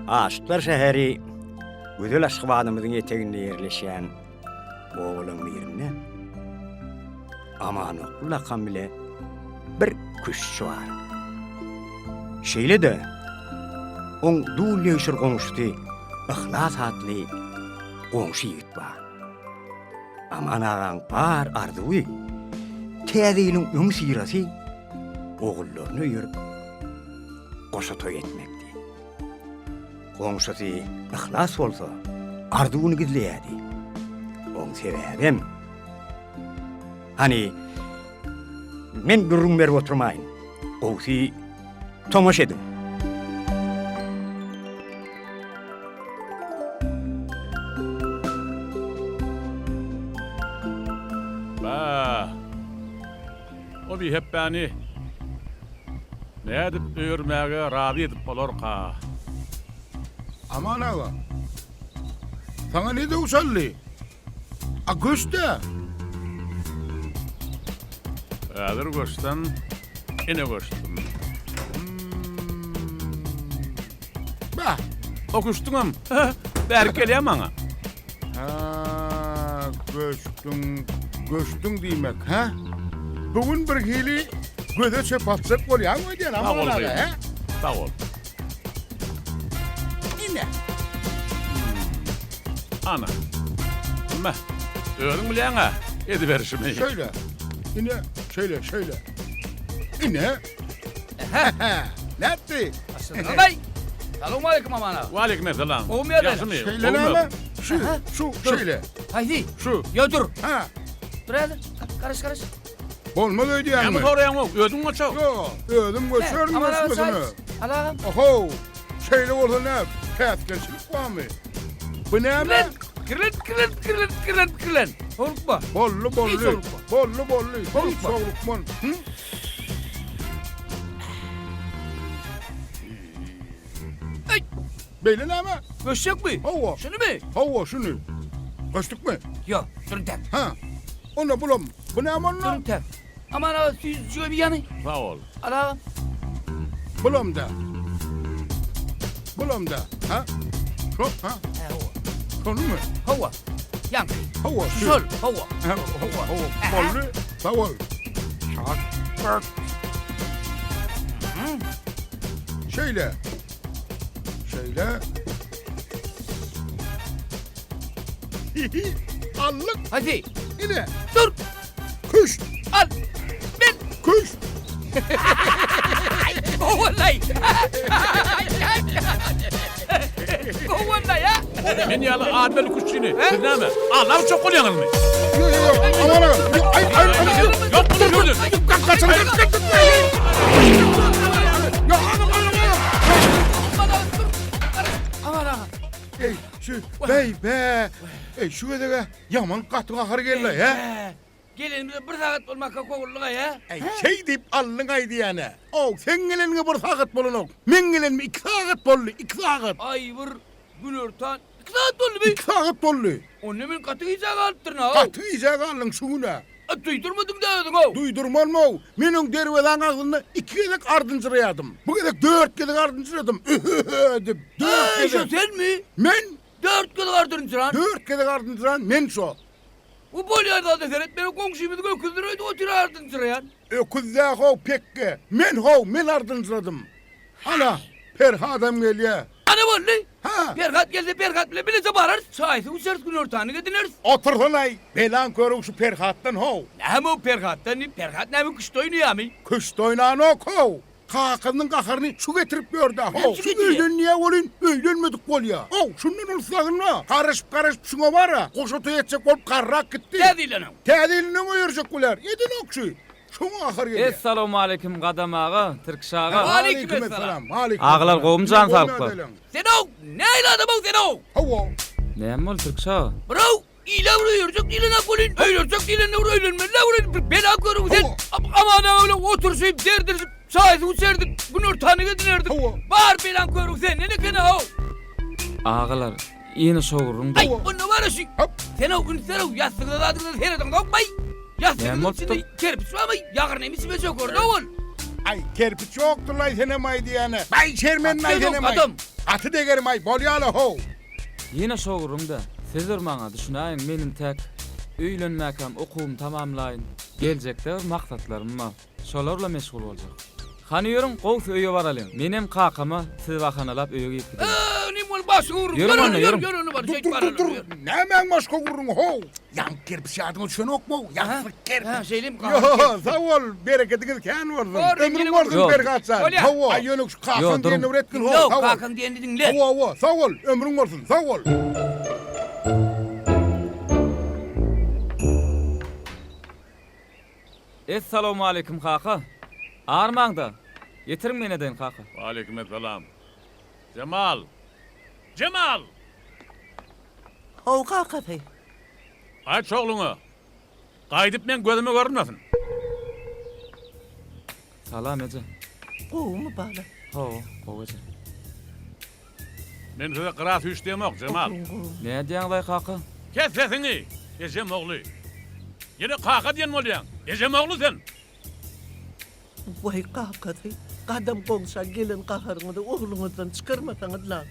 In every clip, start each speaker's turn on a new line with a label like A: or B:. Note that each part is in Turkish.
A: Aşıklar şehri Güzel Aşkıbanımızın eteğinde yerleşen oğlum birine aman okula kamile bir kuşçu var. Şeyle de on dul yaşır konuştu ıhlas adlı komşu yiğit var. Aman ağan par ardığı teyzenin ön sırası oğullarını yürüp koşa toy etmekti. Komşusu ıhlas olsa ardığını gizleyedi. On sebebim hani men durum verip oturmayın. Oğsi tomoş edin.
B: O bir hep beni ne edip öğürmeye razı edip olur ka.
C: Aman ağa. Sana ne de usallı? A göster.
B: Eğer göçten yine göçtüm.
C: Bah.
B: Okuştum. Berkeleyem bana.
C: Ha, göçtün demek ha? Bugün bir hili göze çöpatsak oluyor mu diyen
B: Sağ
C: aman
B: ol
C: ağa
B: beyim.
C: ha?
B: Sağ ol.
C: Yine.
B: Ana. Ama öğren bilen ha. Ediverişimi.
C: Şöyle. Yine şöyle. Yine. Ne etti?
D: Bey. Selamun aleyküm amana.
B: Ve aleykümselam.
D: Olmuyor öyle.
B: Yazımı.
C: Şöyle ne ama? Şu şöyle.
D: Haydi.
C: Şu.
D: Ya dur.
C: Ha.
D: Dur hadi. Karış.
C: Olmaz öyle diyen mi?
B: Yalnız oraya mı? Ödün mü çok?
C: Yo, ödüm göçer mi
D: Amana
C: göçmesini?
D: Allah'ım.
C: Oho, şeyle olsa ne? Peskençilik var mı? Bu ne mi?
D: Kırlen. Korkma.
C: Bollu.
D: Hiç olukma.
C: Bollu. Hiç
D: Olukma.
C: olukman. Hı?
D: Ay.
C: Böyle ne mi?
D: Göçecek mi?
C: Hava.
D: Şunu mu?
C: Hava şunu. Kaçtık mı?
D: Yok. Durun tek.
C: Ha. Onu bulam. Bu ne aman
D: Durun
C: lan?
D: tek. Amana şöyle bir yanı.
B: Sağ ol.
D: Allah'ım.
C: Bulam da. Ha? Şu, ha? Şunu mu?
D: Hava. Yan.
C: Hava. şu.
D: Sol. Hava.
C: Ha, hava. Bollu. Hava. Çak. Şöyle. Allık
D: Hadi.
C: yine.
D: Dur.
C: Kuş.
D: Al. Ben.
C: Kuş.
D: Vallahi. Vallahi ya.
B: Men yalı admeli kuşçini. Siz ne mi? Allah'ım çok oluyorsunuz mu?
C: Yok. Aman ağam. Ay.
B: Yok bunu gördün.
C: Kaçın. Ya anam.
D: Amana.
C: Ey şu bey be. Ey şu edege yaman katı ahır gelle ya.
D: Gelinimize bir saat olmakka koğulluğa ya.
C: Ey şey deyip allın aydı yani. O sen gelenine bir saat bolun ok. Men gelenime 2 saat bollu. 2 saat.
D: Ay vur gün örtan. 2 saat oldu be.
C: 2 saat bollu.
D: Onun hemen katı iyice kalıptırın ha.
C: Katı iyice kallın şuna.
D: Duydurmadın da yadın o.
C: Duydurman mı o? Menin derveden ağzında 2 kedek ardınçırayadım. Bu kedek 4 kedek ardınçırayadım. Deyip 4
D: Şu
C: kedek.
D: sen mi?
C: Men
D: 4 kadar vardın sıran.
C: 4 kedek ardınçıran men şu.
D: Bu bolyarda da seyret. Benim komşuyumuz öküzdürüydü o tira ardın sırayan.
C: Öküzde hov pekke. Men ardınçıradım. Ana perhadam geliyor.
D: Ana vallahi.
C: Ha.
D: Perkat gelse perkat bile bilese bağırır. Sayısı uçarız gün ortağını gidiniriz.
C: Otursun ay. Belan körük şu perhattan hov.
D: Ne mi o perkattan? Perkat ne mi kışta oynuyor mi?
C: Kış doynağını ok hov. Kakının kakarını şu getirip gördü hov.
D: Hepsi
C: Şu
D: getiriyor.
C: öyle niye olun? Öğlenmedik bol ya. Hov şundan olsağın mı? Karışıp şuna var ya. Koşutu yetecek olup karrak gitti.
D: Ne değil lan o?
C: Tədilini uyuracak ular. Yedin okşu. Şuna ahır geliyor.
E: Assalamu alaykum qadam ağa, Türkş ağa.
D: Aleykümselam.
E: Ağlar qovumcan salpı.
D: Sen o. Ne ile adam o sen o?
C: Hava.
E: Näme bol Türkş ağa?
D: Bro. İle vuruyorcak ile ne kolin. Öylürcek ile ne vuruyor. Ne vuruyor. Bela görüyorum sen. Ama ne öyle otursayıp derdirip. Sayısı uçardık. Gün ortağını gidinirdik. Bağır belan görüyorum sen. Ne kene o?
E: Ağalar, yeni soğurun.
D: Ay onu var aşık. Sen o gün sen o yastığında da adını seyredin. Dokmay. Yastığının içinde kerpiç var mı? Yağır neymiş mi çok orada oğul?
C: Ay kerpiç yoktur lan senem aydı yani. Bay şermenin aydı senem aydı.
D: Adam.
C: Atı degerim ay bolýala ho.
E: Yine şogurun da. Sizler maňa düşünäýin menin tek öýlenmäkem okuwum tamamlaýyn. Geljekde maksatlarym bar. Şolarla meşgul boljak. Hani ýörüň gowy öýe baralym. Menem kakama siz bahanalap öýe gidip gidelim.
D: Nimol başgur.
E: Yürü bana, yürü.
D: Yürü var. Şey
C: Dur
D: var.
C: dur. Nämen başga gurrun ho. Yank kerpis ýadyňa düşenokmo? Ýaklyk kerpis.
D: Ha, şeylim
C: Yo, sağ ol. Bereketiniz kän bolsun.
D: Var,
C: Ömrüň
D: engeli
C: bolsun
E: Yok.
C: bergatsan.
D: Öyle.
C: Hawa, ay ýönük şu
E: Yo,
C: kakyn
E: durun.
C: diýeni üretkin ho.
D: Yok,
C: Sağ ol.
D: kalkın diýeni dinle.
C: Hawa, sağ ol. Ömrüň bolsun. Sağ ol.
E: Assalamu alaykum kaka. Armağda. Getirin meni den kaka.
B: Aleykümselam. Cemal. Cemal.
F: Haw kakatay.
B: Aç oğlunu. Qaydyp men gözüme görünmesin.
E: Salam ece.
F: Gowmy bala.
E: Ho, gowaca.
B: Men size kıraat üç diýmok Cemal.
E: Ne diýäň kaka?
B: Kes sesini. Ejem oğlu. Yine kaka diýen bolýan. Ejem oğlu sen.
F: Way kakatay. Gadam gongsa gelin qaharňyzy ogluňyzdan çykarmasaňyz la.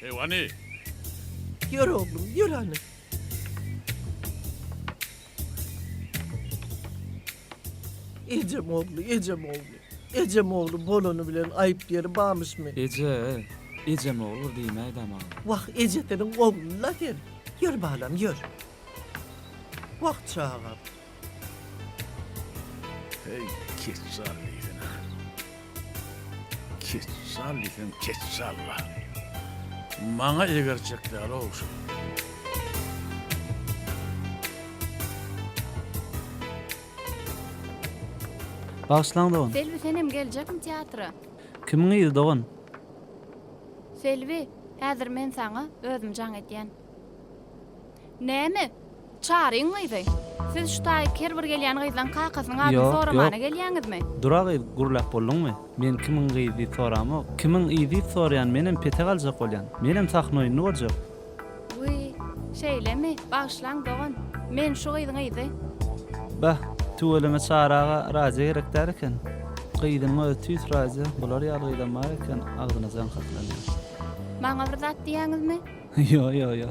B: Şewani.
F: Ýür oglum, ýür hany. Ejem oglu, ejem oglu. Ejem oglu bolony bilen aýyp ýeri barmyşmy?
E: Ece. Ejem olur diýmeýdi ama.
F: Wah ejetiniň oglu la der. Ýür balam, ýür. Wagt çağam.
B: Hey, keçsallifin. Keçsallifin, keçsalla. Maňa egerçekler olsun.
G: Başlan dogan.
H: Selvi senem geljekmi teatra?
G: Kimin ýyzy dogan?
H: Selvi, häzir men saňa özüm jaň edýän. Näme? Çaryň mydy? Siz şu taý kerber gelýän gyzdan kakasynyň adyny
G: Ýok,
H: soramana
G: ýok.
H: gelýäňizmi?
G: Durag gurlap bolduňmy? Men kimin ýyzy soramy? Kimin ýyzy sorýan menem pete galjak bolýan. Menem sahnoýny boljak.
H: Uy, şeýlemi? Bagşlaň dogan. Men şu gyzyň ýyzy.
G: Bah, tuweleme çaraga razy gerekler eken. Gyýdyň ötüs razy, bular ýalydan bar eken, agdyna jan haklanýar.
H: Maňa bir zat diýäňizmi?
G: Yo, yo, yo.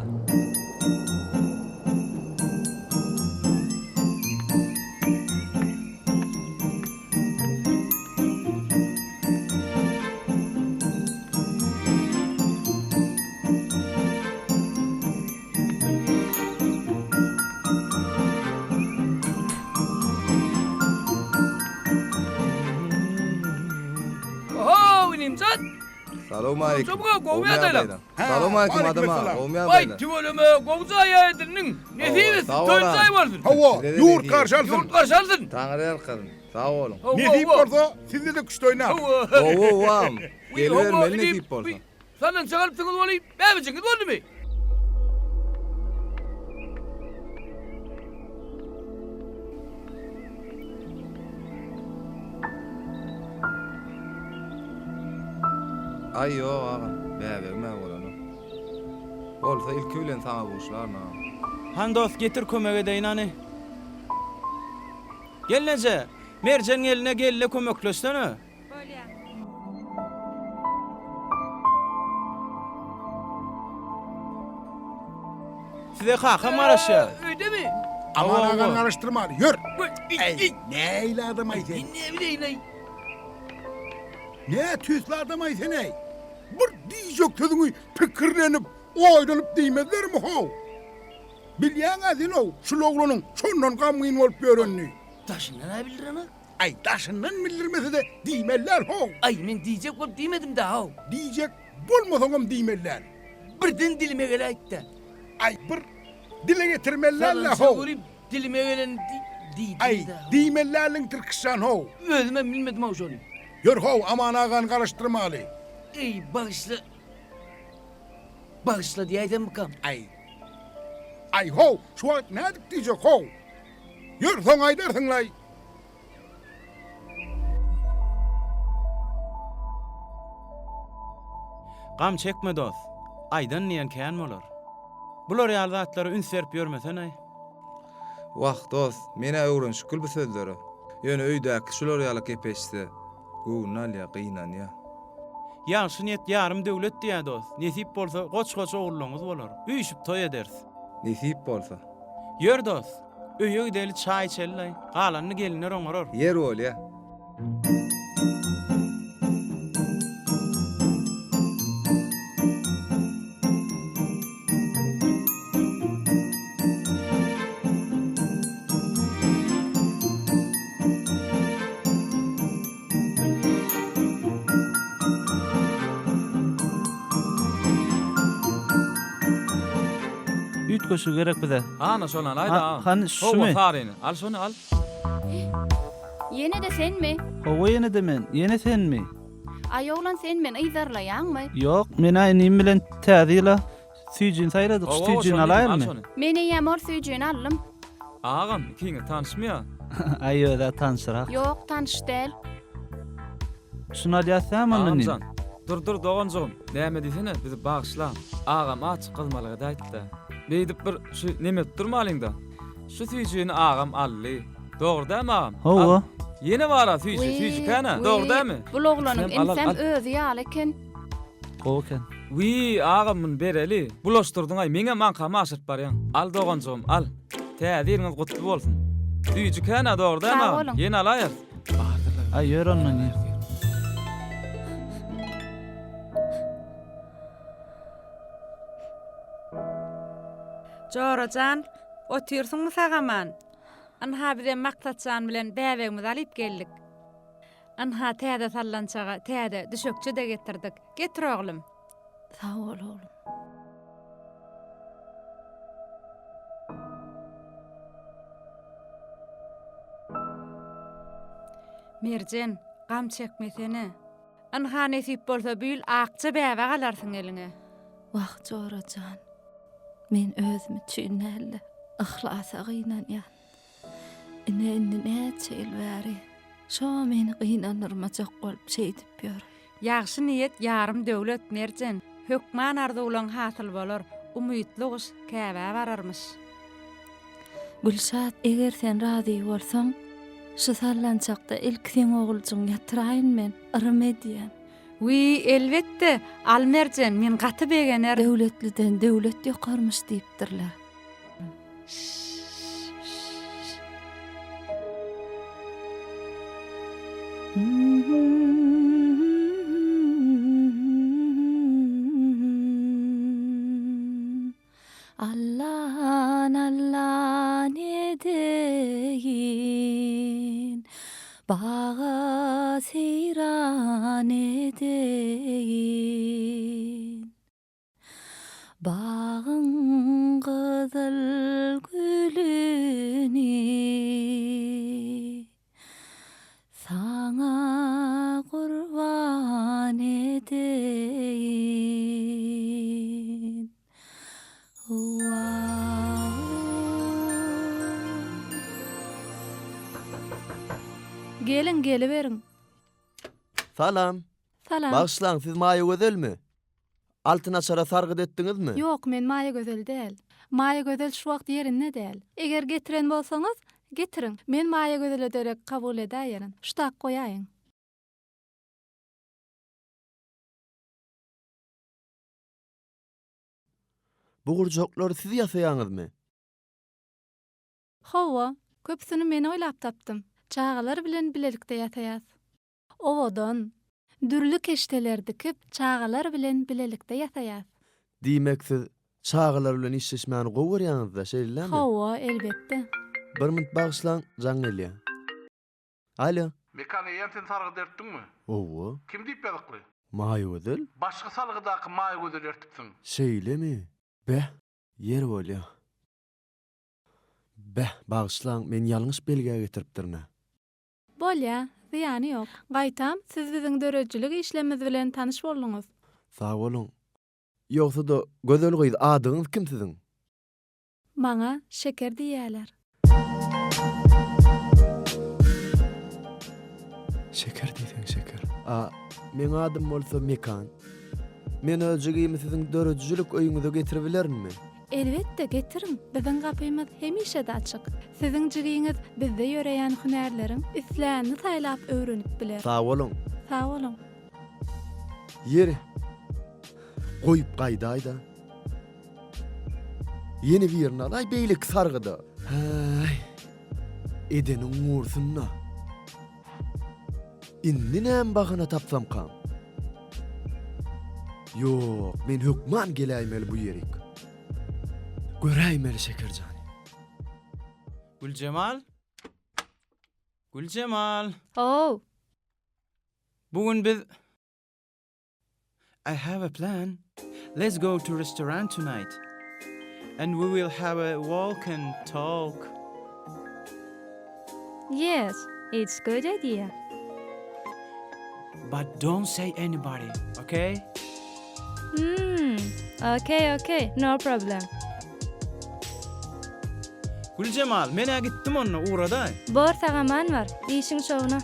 D: Oho, nimzat.
I: Salamu aleykum.
D: Çabuk ol, kovmaya dayla.
I: Salamu aleykum
C: aleyküm
I: adama.
C: selam.
I: Kovmaya
D: Vay,
I: dayla.
D: tüveleme, kovza ayadının. Nesiniz?
I: sağ ol
D: Tölzay
I: lan.
D: varsın.
C: Hawa,
I: Dede
C: ýurt
I: dedi.
C: karşalsın.
D: Yurt karşaldın.
I: Tanrı yarkın. Sağ olun.
C: Ne diýip bolsa, sizde de güçlü oynar.
I: Oo vam. Geliver men ne deyip bolsa.
D: Senden çakalıpsınız olayım. Ben mi çıkınız oldu mu?
I: Ay yo ağa. Bäbegme bolany. Bolsa ilki bilen sana buluşlarna.
J: Han dost getir kömek edeyin hani. Gel nece. Mercan eline gelle kömekleşsene. Size kaka maraşı.
D: Öyle mi?
C: Aman
J: Hawa,
C: agan
J: hawa.
C: karıştırma. Yür.
D: Ey,
C: Ey, ne ile adam ay sen?
D: ne bileyim.
C: Ne tüslü adam ay sen ey? Bir diyecek sözünü pikirlenip, oynanıp diýmezler mi ho? Bilýän azin o, şu oğlunun şondan gamyň bolup görünni.
D: Taşından ne bilir ana?
C: Ay taşından bildirmese de diýmeller ho.
D: Ay men diyecek olup demedim daha.
C: Diyecek bolmasaňam diýmeller.
D: Birden dilime gele aytta.
C: Ay bir dile getirmellerle
D: Sana
C: ho.
D: söyleyip dilime gelen di
C: Ay diýmellerliň tirkişan ho.
D: Özüme bilmedim ha şunu.
C: Ýör ho, aman agan karıştırmaly.
D: Ey bağışla. Bağışla diye aydan bakalım.
C: Ay ho, şu wagt nädik diýjek ho. Ýör soň aýdarsyňlay.
J: Gam çekme dost. Aydan niyen kän bolar. Bular ýaly zatlary üns berip ýörmesene.
I: Wagt dost, mene öwrenşikil bu sözleri. Ýöne öýdäki şular ýaly kepeşdi. Gu nal ýa gynan ýa.
J: Ýaşy niyet yarım döwlet diýär dost. Nesip bolsa goç-goç ogurlaryňyz bolar. Üýşüp toý ederiz.
I: Nisip bolsa.
J: Ýör dost. Öýe gideli çay içelläy. Galanyny gelinler oňaror.
I: Yer ol ya.
G: Üt köşü gerek bize.
E: Ana şonu al, haydi
G: Ha,
E: al.
G: hani şu
E: Hova
G: mu?
E: faryny, al şonu al.
H: Yine de sen mi?
G: Hova yene de men, yene sen mi?
H: Ayoğlan sen men ıydarlayan mı?
G: Yok, men aynym bilen täzila süýjün saýladyk,
E: Hova,
G: süýjün
E: şonu al
G: alaýarmy?
E: şonu.
H: Meni yamor süýjüni alym.
E: Ağam, ikiňe tanışmýar.
G: Aýöda tanşyrak.
H: Yok tanış del.
G: Şunu alýarsam onu ni?
E: Ağamcan, dur doğancağım. Näme diýsene, bizi bağışla. Ağam açyk kızmalygy aýtdy. Beýdip bir şu neme durmalyň da. Şu süýjüni ağam ally. Dogry dämi ağam?
G: Hova.
E: Al. Yine bara süýjü kana. Dogry dämi?
H: Bu oğlanın
E: Sen al,
H: ensem
E: al.
H: özü ýalyken.
G: Hoken.
E: Wi ağamyn bereli. Bulaşdyrdyň ay meňe manka maşyrt barýan. Al doğancağım al. Täziriňiz gutly bolsun. Süýjü kana dogry dämi
H: Sağ
E: ağam?
H: olun.
E: Yine alaýar.
G: Aýör onu ni?
K: Jorajan, otursunmu sagaman? Anha bize maksatsan bilen bäwegimizi alyp geldik. Anha täze sallançaga, täze düşökçe de getirdik. Getir oglum.
H: Sağ ol oğlum.
K: Merjen, gam çekmesene. Anha nesip bolsa büyül akça bäweg alarsyň eline.
H: Vah Jorajan. Men özümü çüýnäli, ihlasy gynanýan. Ine näçe ýyl bäri. Şo meni gynanyrmajak bolup şeýdip ýör.
K: Ýagşy niýet yarım döwlet merjen. Hökman arzuwlaň hasyl bolar. Umytly guş käbä bararmyş.
H: Gülşat, eger sen razy bolsaň, şu sallançakda ilk sen oguljuň ýatyraýyn men, ırym edýän.
K: Wi, elbetde. Al merjen, men gaty begener.
H: Döwletliden döwlet ýokarmyş diýipdirler. Allah ne deyin, bağa seyran edeyin. Bağın kızıl gülüni sana kurban edeyin. Gelin geliverin.
L: Salam.
H: Salam.
L: Bağışlan, siz Maya Gözel mi? Altın açara sargıt ettiniz mi?
H: Yok, men Maya Gözel değil. Maya Gözel şu wagt yerinde değil. Eger getiren bolsaňyz, getirin. Men Maya Gözel'e derek kabul edäýärin. Şutak goýaýyn.
L: Bu gurjokları siz ýasaýaňyzmy?
H: Hawa, köpsüni men oýlap tapdym. Çağalar bilen bilelikde ýataýas. Owadan dürlü keşteler dikip çağalar bilen bilelikde ýataýas.
L: Diýmek siz çağılar bilen işleşmäni gowurýaňyzda şeýlemi?
H: Hawa, elbetde.
L: Bir minut bağışlan, jaň gelýär. Alo.
B: Mekan ýentin sargy dertdiňmi?
L: Owo.
B: Kim diýip ýazykly?
L: Maya Gözel?
B: Başga salgydaky maý gözel ertipsiň.
L: Şeýlemi? Beh, yer bolýa. Beh, bağışlan, men ýalňyş belge getiripdirne.
H: Bolýa, ziýany ýok. Gaýtam, siz biziň dörejçilik işlemimiz bilen tanyş bolduňyz.
L: Sag bolun. Ýogsa da Gözel goýdy adyňyz kim siziň?
H: Maňa şeker diýýärler.
L: Şeker diýsen şeker. Men adym bolsa Mekan. Men öljegimi siziň dörejçilik öýüňize getiribilermi?
H: Elbetde getirin. Biziň gapymyz hemişe de açyk. Siziň jiriňiz bizde ýöreýän hünärleriň üslerini taýlap öwrenip biler.
L: Sag bolun.
H: Sağ olun.
L: Yeri. Koyup kaydaýda. Yeni bir yerini alay beylik sargıda. Hay. Edenin uğursunna. Inni näme bagyna tapsam kam. Yok, men hükman geläýmeli bu yerik. Göräýmeli Şekerjan.
J: Gülcemal? Gülcemal.
H: Oh,
J: Bugün biz... I have a plan. Let's go to restaurant tonight. And we will have a walk and talk.
H: yes, it's good idea.
J: But don't say anybody, okay?
H: Okay, no problem.
J: Gülcemal, mene gittim onunla uğrada.
H: Bor sagaman var, işin şoğuna.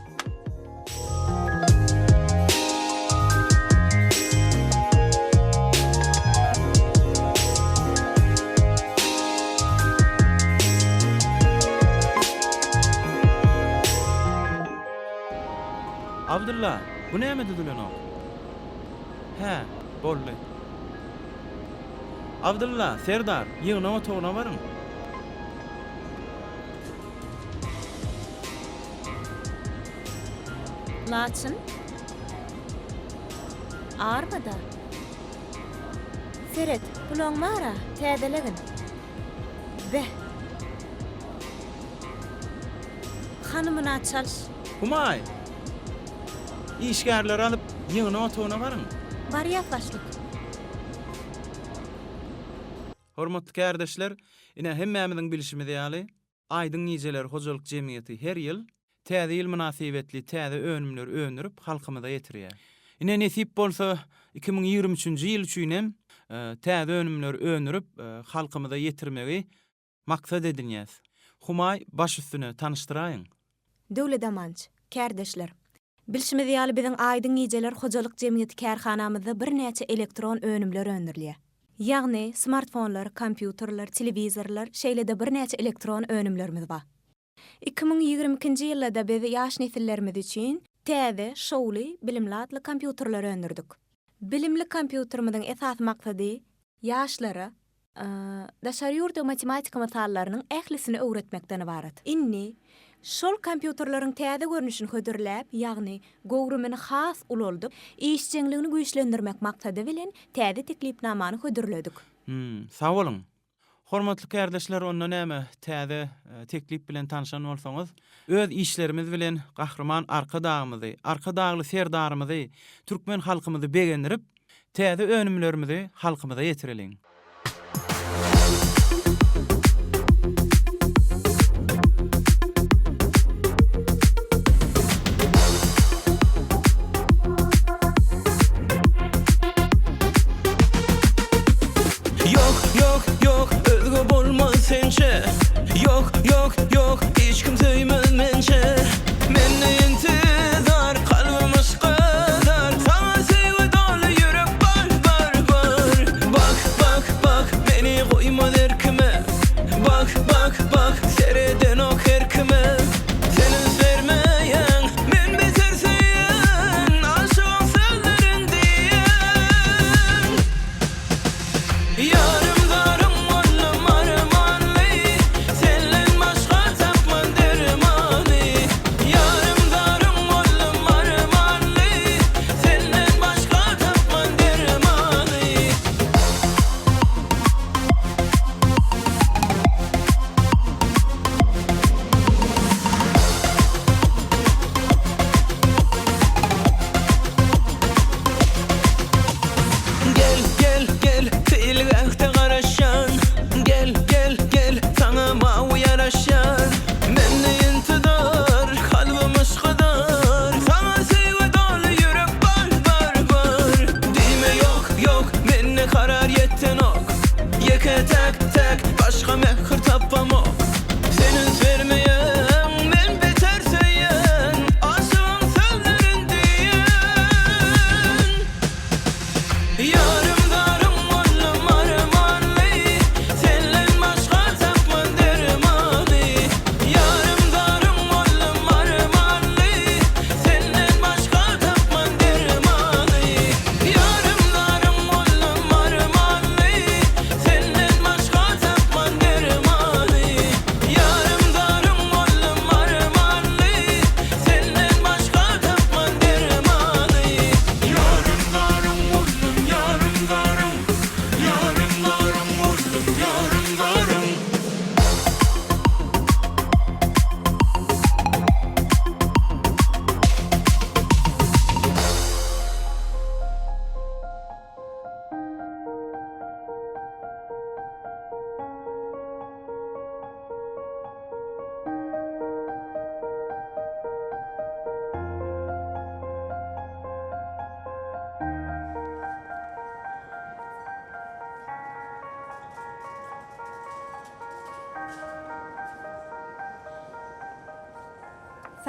J: Abdullah, bu näme dedilen o? He, bolly. Abdullah, Serdar, yığına otoğuna varın.
K: Laçın? Ağırmada? Seret, bulon mara, täzelegin. Be. Hanımına çalış.
J: Humay. İşgärler alıp yığına otoğuna varın.
K: Bar yaklaşlık.
J: Hormatly kardeşler, ine hemmämiziň bilişimi diýäli, Aýdyň Nijeler Hojalyk Jemgyýeti her ýyl täze ýyl münasibetli täze önümler önürüp halkymyza ýetirýär. Ine nesip bolsa 2023-nji ýyl üçin hem täze önümler önürüp halkymyza ýetirmegi maksat edilýär. Humay baş üstüne tanıştyraýyn.
K: Döwlet amanç, kardeşler. Bilişimi diýäli biziň Aýdyň Nijeler Hojalyk Jemgyýeti kärhanamyzda bir näçe elektron önümler öndürilýär. Ýagny smartfonlar, kompýuterler, telewizorlar, şeýlede bir näçe elektron önümlerimiz bar. 2022-nji ýylda biz ýaş nesillerimiz üçin täze, şowly, bilimli adly kompýuterler öndürdik. Bilimli kompýuterimiziň esas maksady ýaşlara daşary ýurda matematika masallarynyň ählisini öwretmekden ibaret. Inni şol kompýuterleriň täze görnüşini hödürläp, ýagny gowrumyny has uloldyp, iş jeňligini güýçlendirmek maksady bilen täze teklipnamany hödürledik.
J: Sag bolun. Hormatly kardeşler, ondan näme täze teklip bilen tanışan bolsaňyz, öz işlerimiz bilen gahrman arka dağymyzy, arka dağly serdarymyzy, türkmen halkymyzy begendirip, täze önümlerimizi halkymyza ýetirelim. Yok, özgü bolmaz sençe. Yok, hiç kim söymez mençe. Menne intizar, kalbim aşkadar. Sana sevgi dolu yürek var. Bak,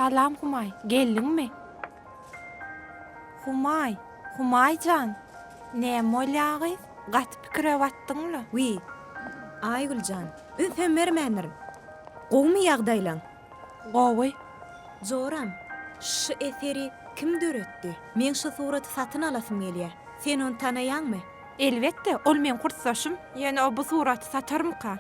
M: Salam Humay, geldinmi? Humay, Humaycan. Näme bolýagy? Gat pikire watdyňmy?
K: Wi. Aygülcan, ünsem bermändirin. Gowmy ýagdaýlaň?
M: Gowy.
K: Zoram, şu eseri kim döretdi? Men şu suraty satyn alasym gelýär. Sen onu tanaýanmy?
M: Elbetde, ol men kurtsaşym. Ýene o bu suraty satarmyka?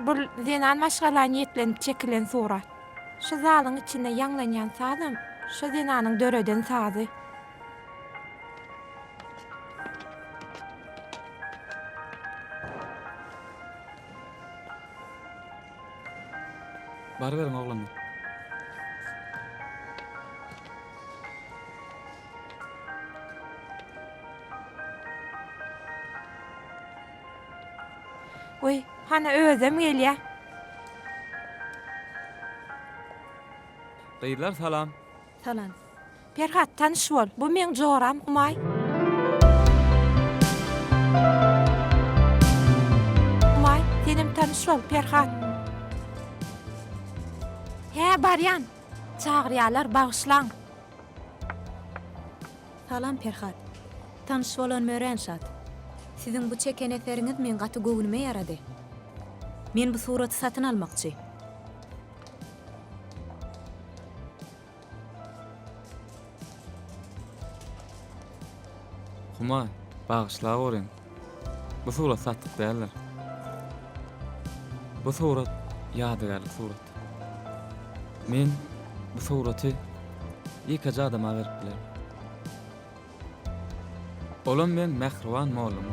M: Bul zenan maşgalan ýetlenip çekilen surat. Şu zalyň içinde ýanglanýan sazam, şu zenanyň döreden sazy.
E: Bar beriň oglanlar.
M: Oy, hana özem gelýär.
E: Gaýlar salam.
K: Salam.
M: Perhat tanyş bol. Bu men Joram Humay. Humay, senim tanyş bol Perhat. He baryan. Çağırýarlar bagışlaň.
K: Salam Perhat. Tanış bolan Mörenşat. Sizin bu çeken eseriňiz men gaty göwnüme ýarady. Men bu suraty satyn almakçy.
E: Humay, bagışla görün. Bu surat satdyk däldir. Bu surat ýadygarlyk surat. Men bu suraty ýekeje adama berip bilerim. Olam men Mehriban molum.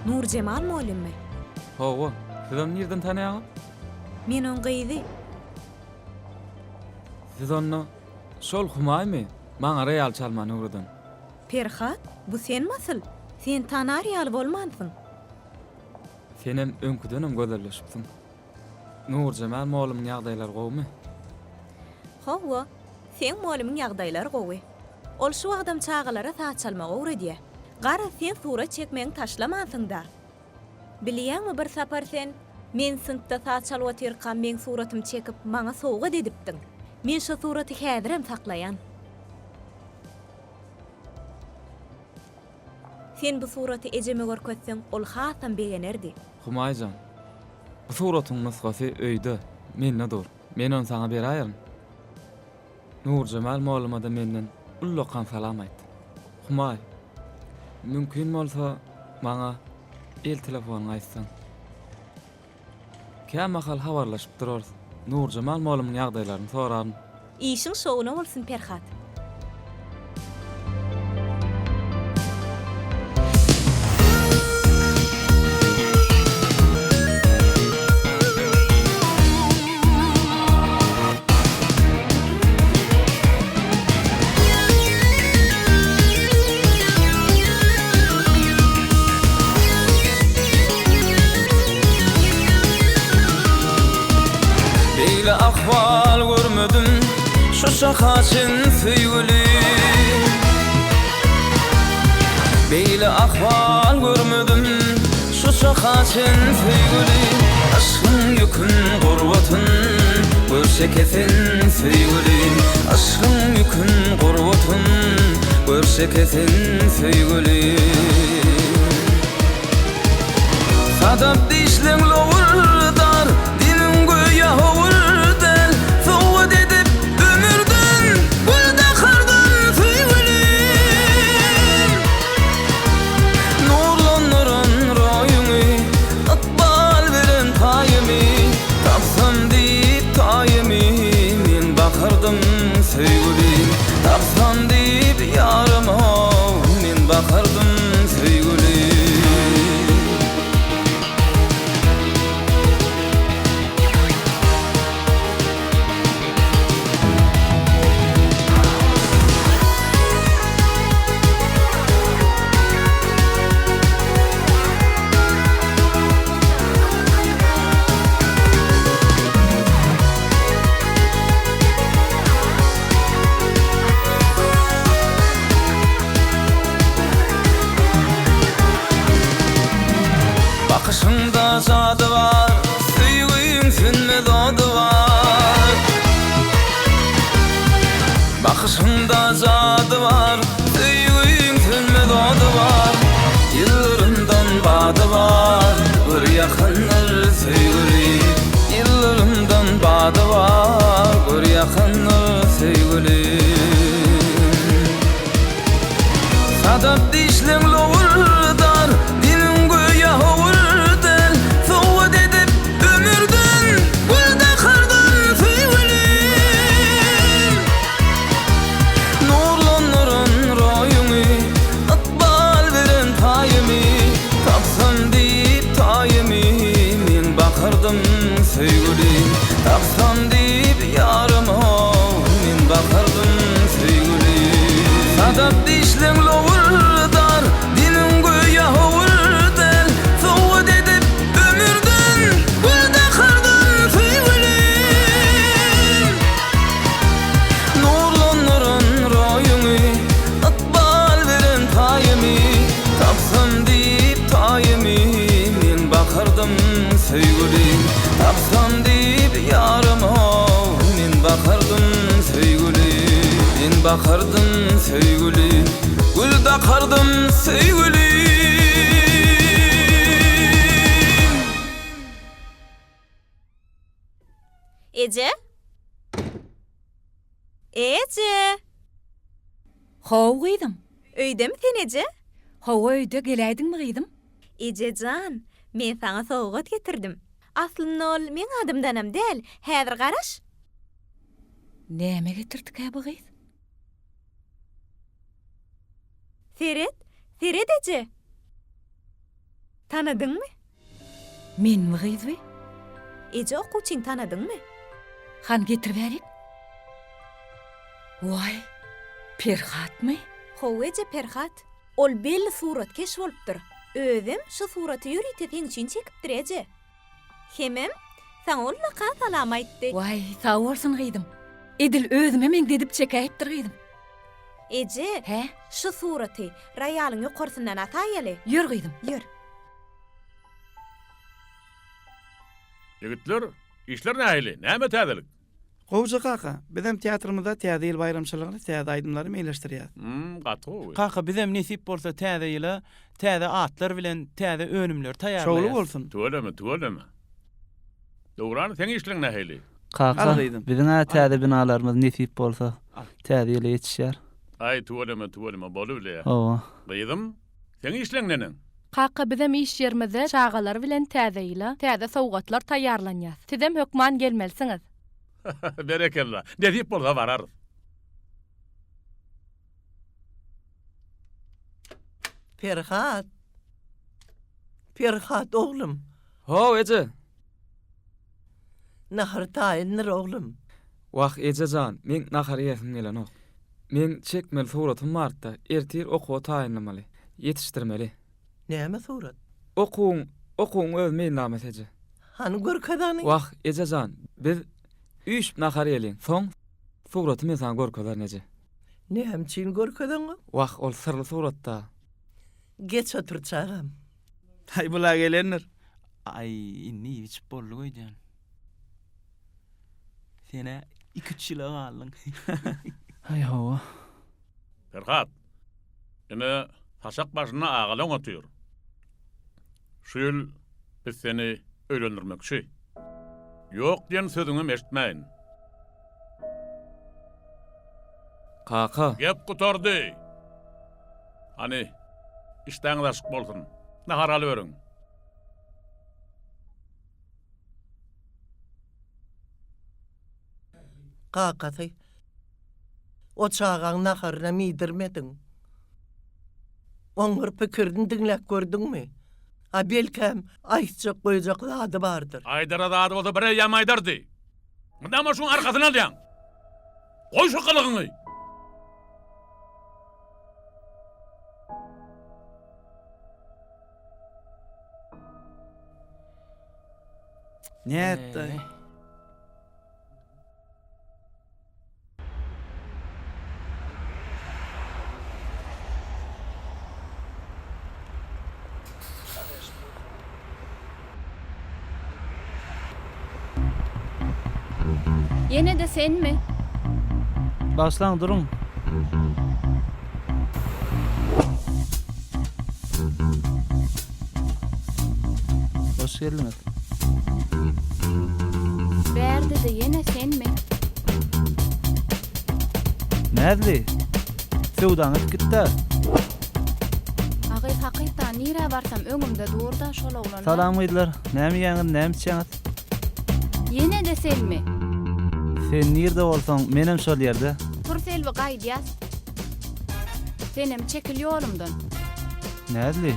K: Nur Cemal mollummy?
E: Howa, siz onu nerden tanýaňyz?
K: Men on gyzy.
E: Siz onu şol Humaymy? Maňa real çalman uğradan.
K: Perhat, bu sen masıl? Sen tanar ýaly bolmansyň.
E: Senem öňküdenem gözelleşipsiň. Nur Cemal molumyň ýagdaýlary gowmy?
K: Hawa, sen mollumyň ýagdaýlary gowy. Ol şu adam çağalara saat çalmagy öwredýär. Gara sen surat çekmeň taşlamansyn da. Bilýärmi bir sapar sen men syntda saat çalyp oturýan men suratym çekip maňa sowga dedipdiň. Men şu suraty häzirem saklaýan. Sen bu suraty ejeme görkezseň ol hasam beğenerdi.
E: Humaycan, bu suratyň nusgasy öýde, menne dur. Men onu sana berýärm. Nur Cemal moluma da menden ullokan salam aýt. Humay, mümkin bolsa maňa el telefonuny aýtsaň. Käme hal habarlaşyp durarys. Nur Cemal molumyň ýagdaýlaryny soraryn.
K: İşin şowuna bolsun Perhat.
N: Beýle ahwal görmedim şu şahaçyn süýgüli. Beýle ahwal görmedim şu şahaçyn süýgüli. Aşkyň ýükün gurbutyn görse kesin süýgüli. Aşkyň ýükün gurbutyn görse kesin süýgüli. Sadap dişleň lowurdar dinim göýe howurdal. Sowat edip ömürden gulda kardan süýgüli. Nurlandyran raýyny atbal beren taýymy. Tapsam diýip taýymy men bakardym süýgüli. Tapsam diýip ýaryma men bakardym süýgüli. bakışında zadı var, söýgüň sönmez ody var. Yıllarımdan badı var, bir yakınır söýgüli. Yıllarımdan badı var, bir yakınır söýgüli. Sadap dişleň lovurdar, dinim göýe hovurdar. Sowat edip ömürden, gülde kardan söýgüli. Nurlanırın roýumy, ıkbal beren taýymy. Tapsam diýip taýymy, men bakardym söýgüli. Tapsam diýip ýarymy, men bakardym söýgüli. Sadap dişleň lovurdar, dinim göýe hovurdar. Sowat edip ömürden, gülde kardan söýgüli. Nurlanırın roýumy, ıkbal beren taýymy. Tapsam diýip taýymy, men bakardym söýgüli. Tapsam diýip ýarymy, men bakardym söýgüli. Men bakardym söýgüli, gülde kardym söýgüli.
K: Ece? Ece?
O: Haw gyýdym.
K: Öýdemi sen Ece?
O: Hawa öýde geläýdiňmi gyýdym?
K: Ejejan, men sana sowgat getirdim. Aslynda ol men adamdanam däl, häzir garaş.
O: Näme getirdik ha bu gyz?
K: Ferit Ece. Tanadyňmy?
O: Menmi gyzby?
K: Ece okuwçyň tanadyňmy?
O: Han getirip berik. Vay, Perhatmy?
K: Haw Ece Perhat. Ol belli suratkeş bolupdyr. Özüm şu suraty ýürite teňçin çekipdir Ece. Hemem, saň olla ka salam aýtdy.
O: Vay, sağ bolsun gyýdym. Edil özüme men dedip çekäýipdir gyýdym.
K: Ece,
O: he?
K: Şu suraty raýalyň ýokarysyndan ataýaly.
O: Ýür gyýdym.
K: Ýür.
B: Ýigitler, işler nähili? Näme täzelik?
G: Gowja kaka, bizim teatrymyzda täze ýyl bayramçylygyny, täze aýdymlary meýleşdirýär.
B: Gaty.
J: Kaka bizem nesip bolsa täze ýyla, täze atlar bilen täze önümler taýýarlaýar.
G: Şowly bolsun.
B: Tölemä. Dogran, sen işleň nähili?
G: Kaka, bizim täze binalarymyz nesip bolsa, täze ýyla ýetişýär.
B: Ay, tölemä, bolup bilýär.
G: Owa.
B: Gyýdym, sen işleň näne?
H: Kaka bizim iş yerimizde çağalar bilen täzeýle, täze sowgatlar taýýarlanýar. Sizem hökman gelmelisiňiz.
B: Berekella. Nedip bolsa barar.
F: Perhat oğlum.
E: Haw Ece.
F: Nahar taýyndyr oğlum.
E: Waq Ejejan, men nahar ýetim gelenok. Men çekmeli suratym barda, ertir okuwa taýynlamaly, ýetişdirmeli.
F: Näme surat?
E: Okuň öz meýnamet Eje.
F: Hany görkezany?
E: Waq Ejejan, biz üç nahar ýeliň. Soň suraty men sana görkezler Eje.
F: Näme üçin görkezany?
E: Waq ol sirli suratda.
F: Geç otur çağam.
G: Hay bula gelenler.
J: Ay, inni içip bollu goýdan. Sene 2-3 ýyla galyň.
G: Hay hawa.
B: Ferhat. Ene taşak başyna agalan otyr. Şu ýyl biz seni öýlendirmekçi. Ýok diýen sözüňi eşitmäýin.
E: Kaka.
B: Gep gutardy. Hani iştäňiz açyk bolsun. Nahar alyberin.
F: Kakasy. O çağaň naharyna miýdirmediň. Oňur pikirini diňläp gördüňmi? A belkem aýtjak goýjak zady bardyr.
B: Aýdara zady bolsa bir ýamaýdardy. Mundama şoň arkasyna alýan. Goý şu kylygyny.
G: Näetdi?
H: Yine de sen mi?
G: Başlan durun. Hoş geldiniz.
H: Bärde de yine sen mi?
G: Nerede? Sewdaňyz gitdi.
H: Hakykata nire barsam öňümde durda şol oglan.
G: Salam gydlar. Näme ýaňyz, näme içýäňiz?
H: Yine de sen mi?
G: Sen nirde bolsaň, menem şol ýerde.
H: Tur selbi gaýdýas. Senem çekil ýolumdan.
G: Nerede?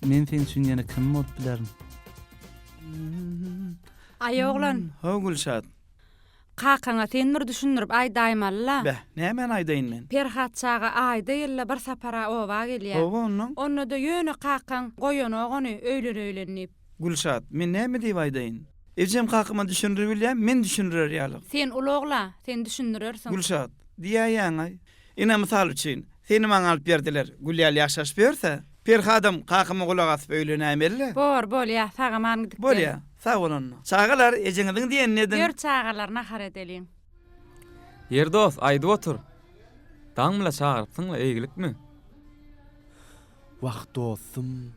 G: Men sen üçin ýene kim bolup bilerim?
O: Ay oglan,
P: Ha Gülşat.
O: kakaňa sen nur düşünürip aýdaýmalla.
P: Be, nämen aýdaýyn men?
O: Perhat çaga aýda ýylla bir sapara oba gelýär.
P: Oba ondan?
O: Onu da ýöne kakaň goýan ogany öýlenip.
P: Gülşat, men näme diýip aýdaýyn? Ejem kakyma düşünür bilýär, men düşünür ýalyk.
O: Sen ulogla, sen düşünürersiň.
P: Gülşat, diýäýäň. Ina mysal üçin, seni maňa alyp berdiler. Gülýär ýaşaş berse, Perhadam kakyma gulak asyp öýlenämerle.
O: Bol ýa, sagaman gidip.
P: Bol ýa, sag bolan. Çağalar ejeňiziň diýen nedin?
O: Ýör çağalar nahar edeliň.
E: Yerdos, aýdyp otur. Daň bilen çağırpsyňla eýgilikmi?
L: Wagt dostum,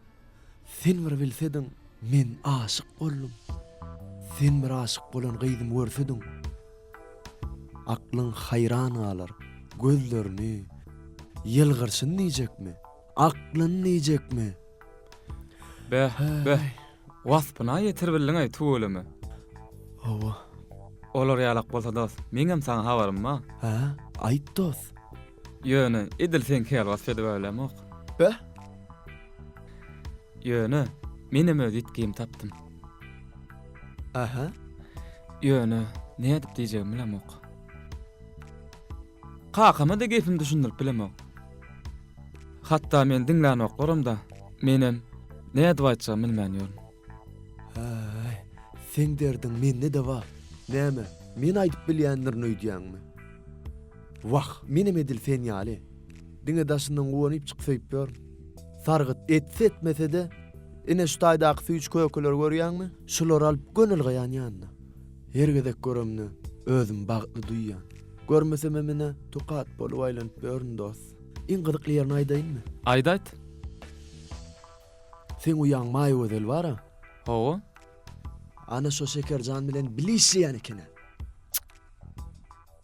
L: sen bir bilsediň, men aşyk boldum. Sen bir aşyk bolan gyzym görsediň. Aklyň hayran galar, gözlerini ýylgyrşyn diýjekmi? Aklyn diýjekmi?
E: Be. Waspyna ýetir bildiň tuwulymy?
L: Hawa.
E: Olar ýalak bolsa dost, meňem saňa habarym bar.
L: Ha, aýt dost.
E: Ýöne, edil sen kel wasfedy bilemok.
L: Be?
E: Ýöne, menem öz itgim tapdym.
L: Aha.
E: Ýöne, näme diýip diýjegimi bilemok. Kakama da gepim düşündirip bilemok. Hatta men dinlän oklarymda menem näme diýip aýtjagym bilmän ýörum.
L: Hay, sen derdin mende de var. Näme? Men aýdyp bilýänlerini öýdýäňmi? Wah, menem edil sen ýaly. Diňe daşyndan gowanyp çyksyp ber. Sargyt etmese de ine şu taýdaky süýç köýekler görýäňmi? Şular alyp gönül gaýan ýanyna. Hergedek görümni özüm bagtly duýýan. Görmesem mene tuqat bolup aýlanyp börün dost. İň gyzykly ýerini aýdaýynmy?
E: Aýdaýt.
L: Sen uýanmaý özel bara?
E: Hawa.
L: Ana şo Şekerjan bilen bilişýän ekene.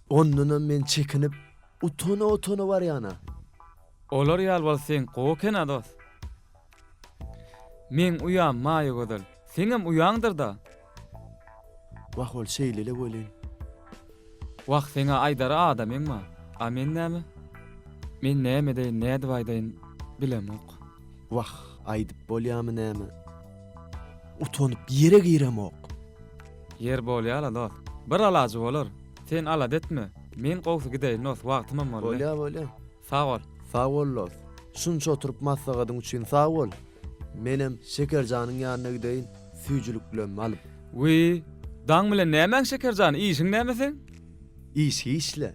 L: Ondan men çekinip utona var yana.
E: Olar ýal bol sen gokena dost. Men uýanmaý gözel. Seňem uýandyr da.
L: Wah ol şeýlele bolen.
E: Wah seňe aýdar adam emma. A men näme? Men näme diýip näde aýdaýyn bilemok.
L: Wah aýdyp bolýarmy näme? Utonyp ýere giremok.
E: Yer bolýar dost. Bir alajy bolar. Sen alad etme. Men gowsy gideýin dost, wagtym bol.
L: Bolýar.
E: Sag ol.
L: Sag ol dost. Şunça oturup maslagyň üçin sag ol. Menem Şekerjanyň ýanyna gideýin, süýjülük bilen alyp.
E: Wi, daň bilen näme Şekerjan? Işiň näme sen?
L: İşle.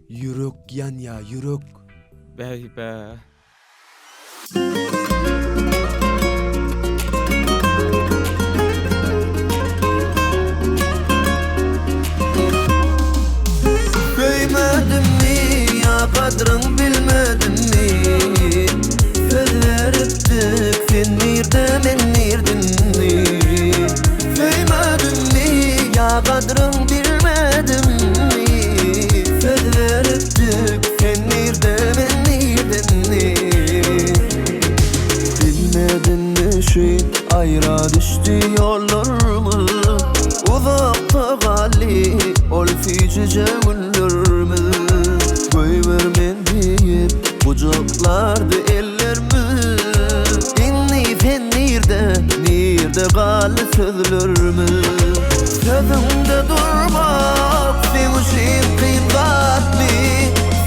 L: Yürek yan ya, yürek.
E: Be.
N: Görmedim mi ya kadrın bilmedim mi? Söz veripdik sen nirde men nirdin mi? Görmedim mi ya kadrın bilmedim mi? Söz veripdik sen nirde men nirdin mi? Bilmedin mi şu ayra düştü yollarımız? Uzakta gali ol fücüce güllerimi Koyvermen deyip bucaklardı ellerimi İnni fen nirde gali sözlerimi Sözümde durmak sen uşin kıybatli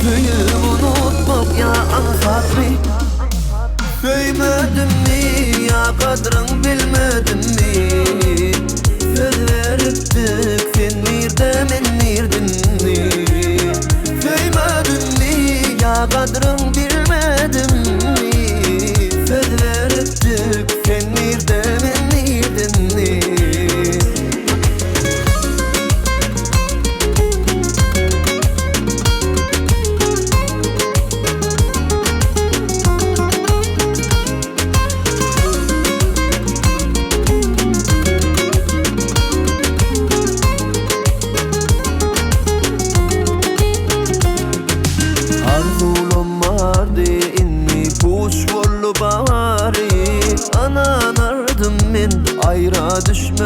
N: Köyüm unutmak ya ansatli Söylemedim mi ya kadrın bilmedim mi Söz veripdik sen nirde men nirdin mi Söylemedim mi ya kadrın bilmedim mi Söz veripdik sen nirde men nirdin mi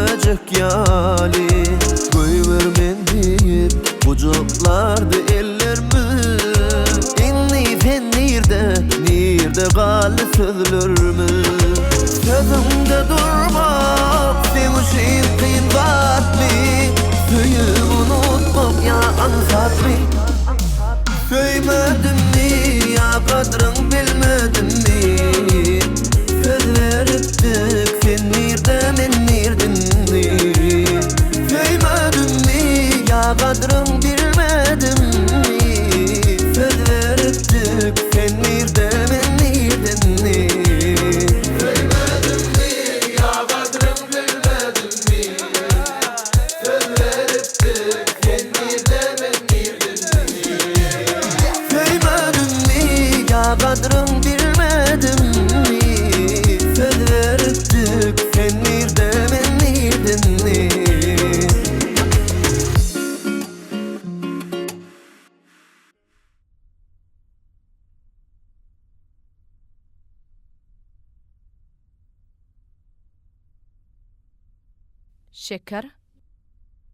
N: böcek yali Göýbermen deyip Kucaklardı ellerimi İnni fennirde Nirde galy sözlerimi Sözümde durmak Sen uşin kıyın vatmi Söyüp unutmak ya ansatmi Söymedim mi ya kadrın bilmedim mi Söz veriptik sen nirde men nirdin mi Söymedim mi ya kadrın bilmedim mi Söz veriptik sen nirde men nirdin mi Söymedim mi ya kadrın bilmedim mi Söz veriptik sen nirde men nirdin mi Söymedim mi ya kadrın bilmedim mi Söz veriptik sen nirde men nirdin mi
M: Şeker.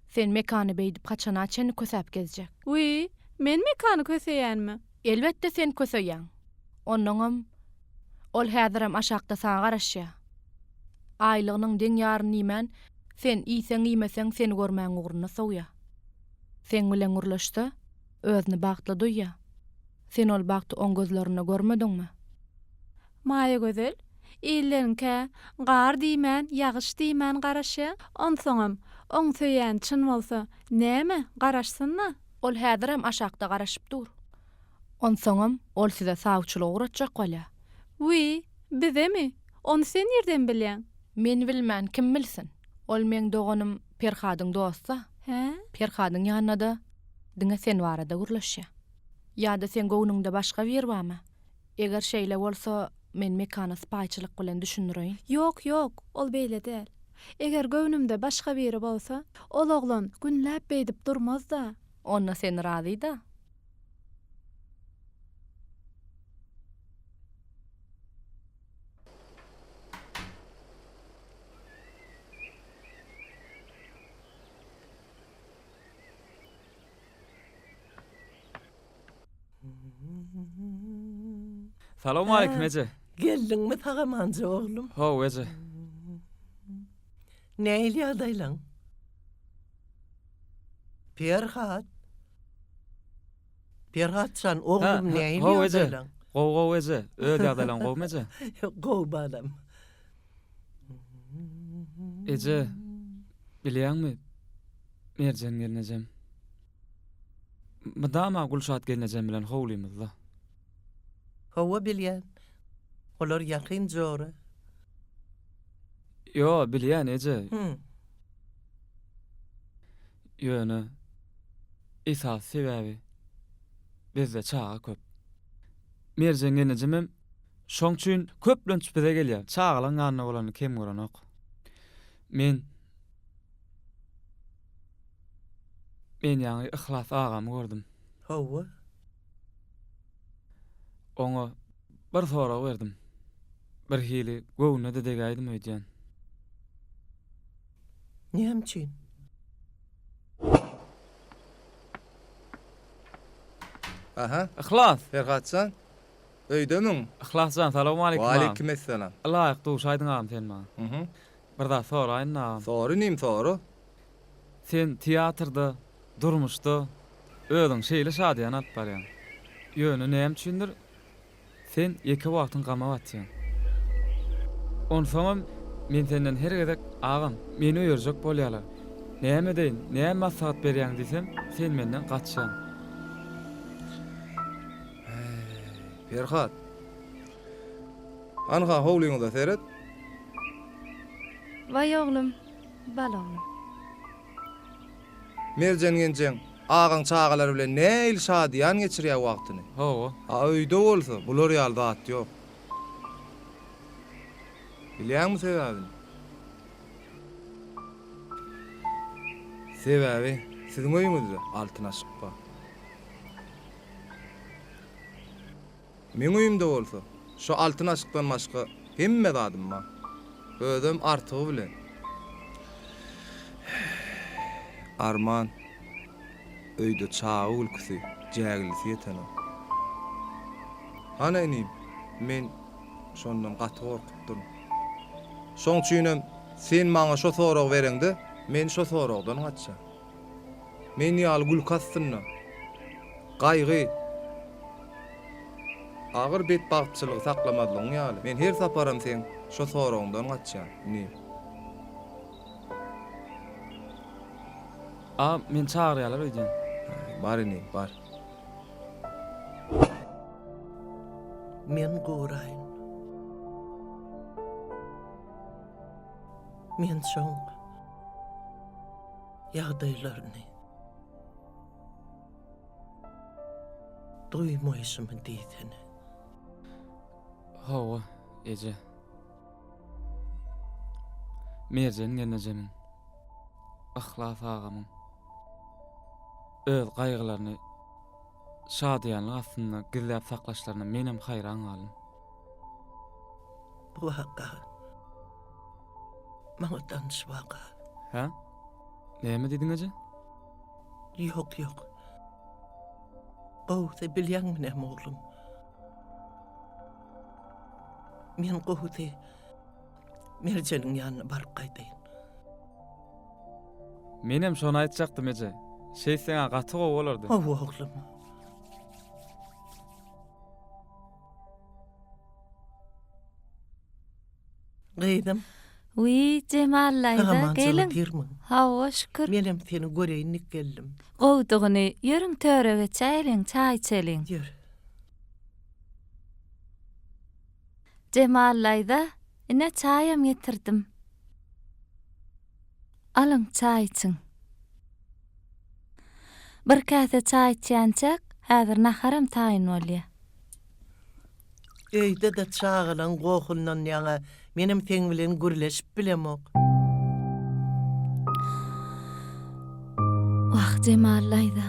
M: Sen mekany beýdip kaçana çeni kösäp gezjek.
H: Uy, men mekany köseýänmi?
M: Elbetde sen köseýän. Onuňam ol häzirem aşakda saňa garaşýar. Aýlygynyň deň ýaryn nimen sen iýseň iýmeseň seni görmäň ugruna sowya. Sen bilen urlaşdy, özüni bagtly duýýar. Sen ol bagty oň gözlerine görmediňmi?
H: Maýa gözel, ýyllerinkä gar diýmän, ýagyş diýmän garaşy, onsoňam oň söýän çyn bolsa, näme garaşsynmy?
M: Ol häzirem aşakda garaşyp dur. Onsoňam ol size sagçylyk uratjak bolýar.
H: Uy, bizemi? Onu sen ýerden bilýän?
M: Men bilmän, kim bilsin? Ol meň doganym Perhadyň dostsa.
H: He?
M: Perhadyň ýanyna da diňe sen barada gurlaşýar. Ýa-da sen göwnüňde başga bir barmy? Eger şeýle bolsa, men mekana spaýçylyk bilen düşünýärin.
H: Yok, yok, ol beýle del. Eger göwnümde başga biri bolsa, ol oglan günläp beýdip durmaz da.
M: Onna sen razy da.
E: Salamu aleykum ece.
F: Geldin mi Tagamancı oğlum?
E: Ho ece.
F: Neyle adaylan? Perhatsan oğlum neyle
E: Ho ece.
F: adaylan?
E: Go ece. Öyle adaylan go ece.
F: Go badam.
E: Ece. Bilýärmi? Merjen gelnejem. Madama Gulşat gelnejem bilen howlymyzda.
F: Howa bilýän. Olar ýakyn jora.
E: Yo, bilýän ece. Ýöne. Esas sebäbi bizde çağa köp. Merjen gelnejemem şoň üçin köplünç bize gelýär. Çağalan ýanyna bolany kim görenok. Men ýaňy ihlas agamy gördüm.
F: Howa?
E: Oňa bir sorak berdim. Bir hili göwne de degaýdym öýdýän.
F: Näme?
I: Aha.
E: Ihlas.
I: Ferhatsan. Öýdemiň?
E: Ihlasjan, salamu aleykum.
I: Wa aleykumussalam.
E: Allah ýakduşaýdyň am sen maňa. Bir da soraýyn.
I: Sory nim soru?
E: Sen teatrda durmuşda özüň şeýle şadyan alyp barýan. Ýöne näme üçindir? Sen ýeke wagtyň gama batýan. Onsoňam men senden her gezek agam, meni öýerjek bolýarlar. Näme deýin? Näme maslahat berýän desem, sen menden gaçýan.
I: Ferhat. Anha howlyňda seret.
H: Vay oğlum, balon.
I: Merjen genjeň ağaň çağalar bilen näil şadyan geçirýär wagtyny.
E: Ho.
I: Öýde bolsa, bular ýalda at ýok. Bilýärmi sebäbini? Sebäbi siziň öýüňizde altyn aşykpa. Men öýümde bolsa, şu altyn aşykdan başga hemme dadym bar. Özüm artygy bilen. Arman öýde çağı ulkusy, jägilisi ýetene. Ana inim, men şondan gaty gorkupdym. Şoň üçinem sen maňa şo sorag bereňdi, men şo soragdan gaçja. Men ýaly gulkastyna, gaýgy, agyr betbagtçylygy saklamadygyň ýaly. Men her saparam sen şo soragdan gaçja. Inim.
E: Men çağırýarlar öýden.
I: Bar inim, bar.
F: Men goraýyn. Men şoň ýagdaýlaryny duýmaýşymy diýdin.
E: Hawa, eje. Merjen gelnejemin. Ahlas agamyň. Öz gaýgylaryny şadyanlyk aslynda gizläp saklaşlaryna menem haýran galym.
F: Bu hakka. Maňa danışmaga.
E: Ha? Näme diýdiň eje?
F: Ýok, ýok. Gowsy bilýärmi oglum? Men gowsy Merjeniň ýanyna baryp gaýdyn.
E: Menem şonu aýtjaktym eje. Şey seňe gaty gowy bolardy.
F: Oglum. Gaýdym.
H: Wi Cemallaýda gelin. Hawa şükür.
F: Menem seni göreýinlik geldim.
H: Gowdugyny ýörüň törege çaýlyň, çaý içeliň.
F: Ýör.
H: Cemallaýda ine çaýam getirdim. Alyň çaý içiň. Bir käse çaý içýänçek, häzir naharam taýyn bolýar.
F: Öýde de çağılan gokundan ýaňa menem teň bilen gürleşip bilemok.
H: Wah Cemallaýda,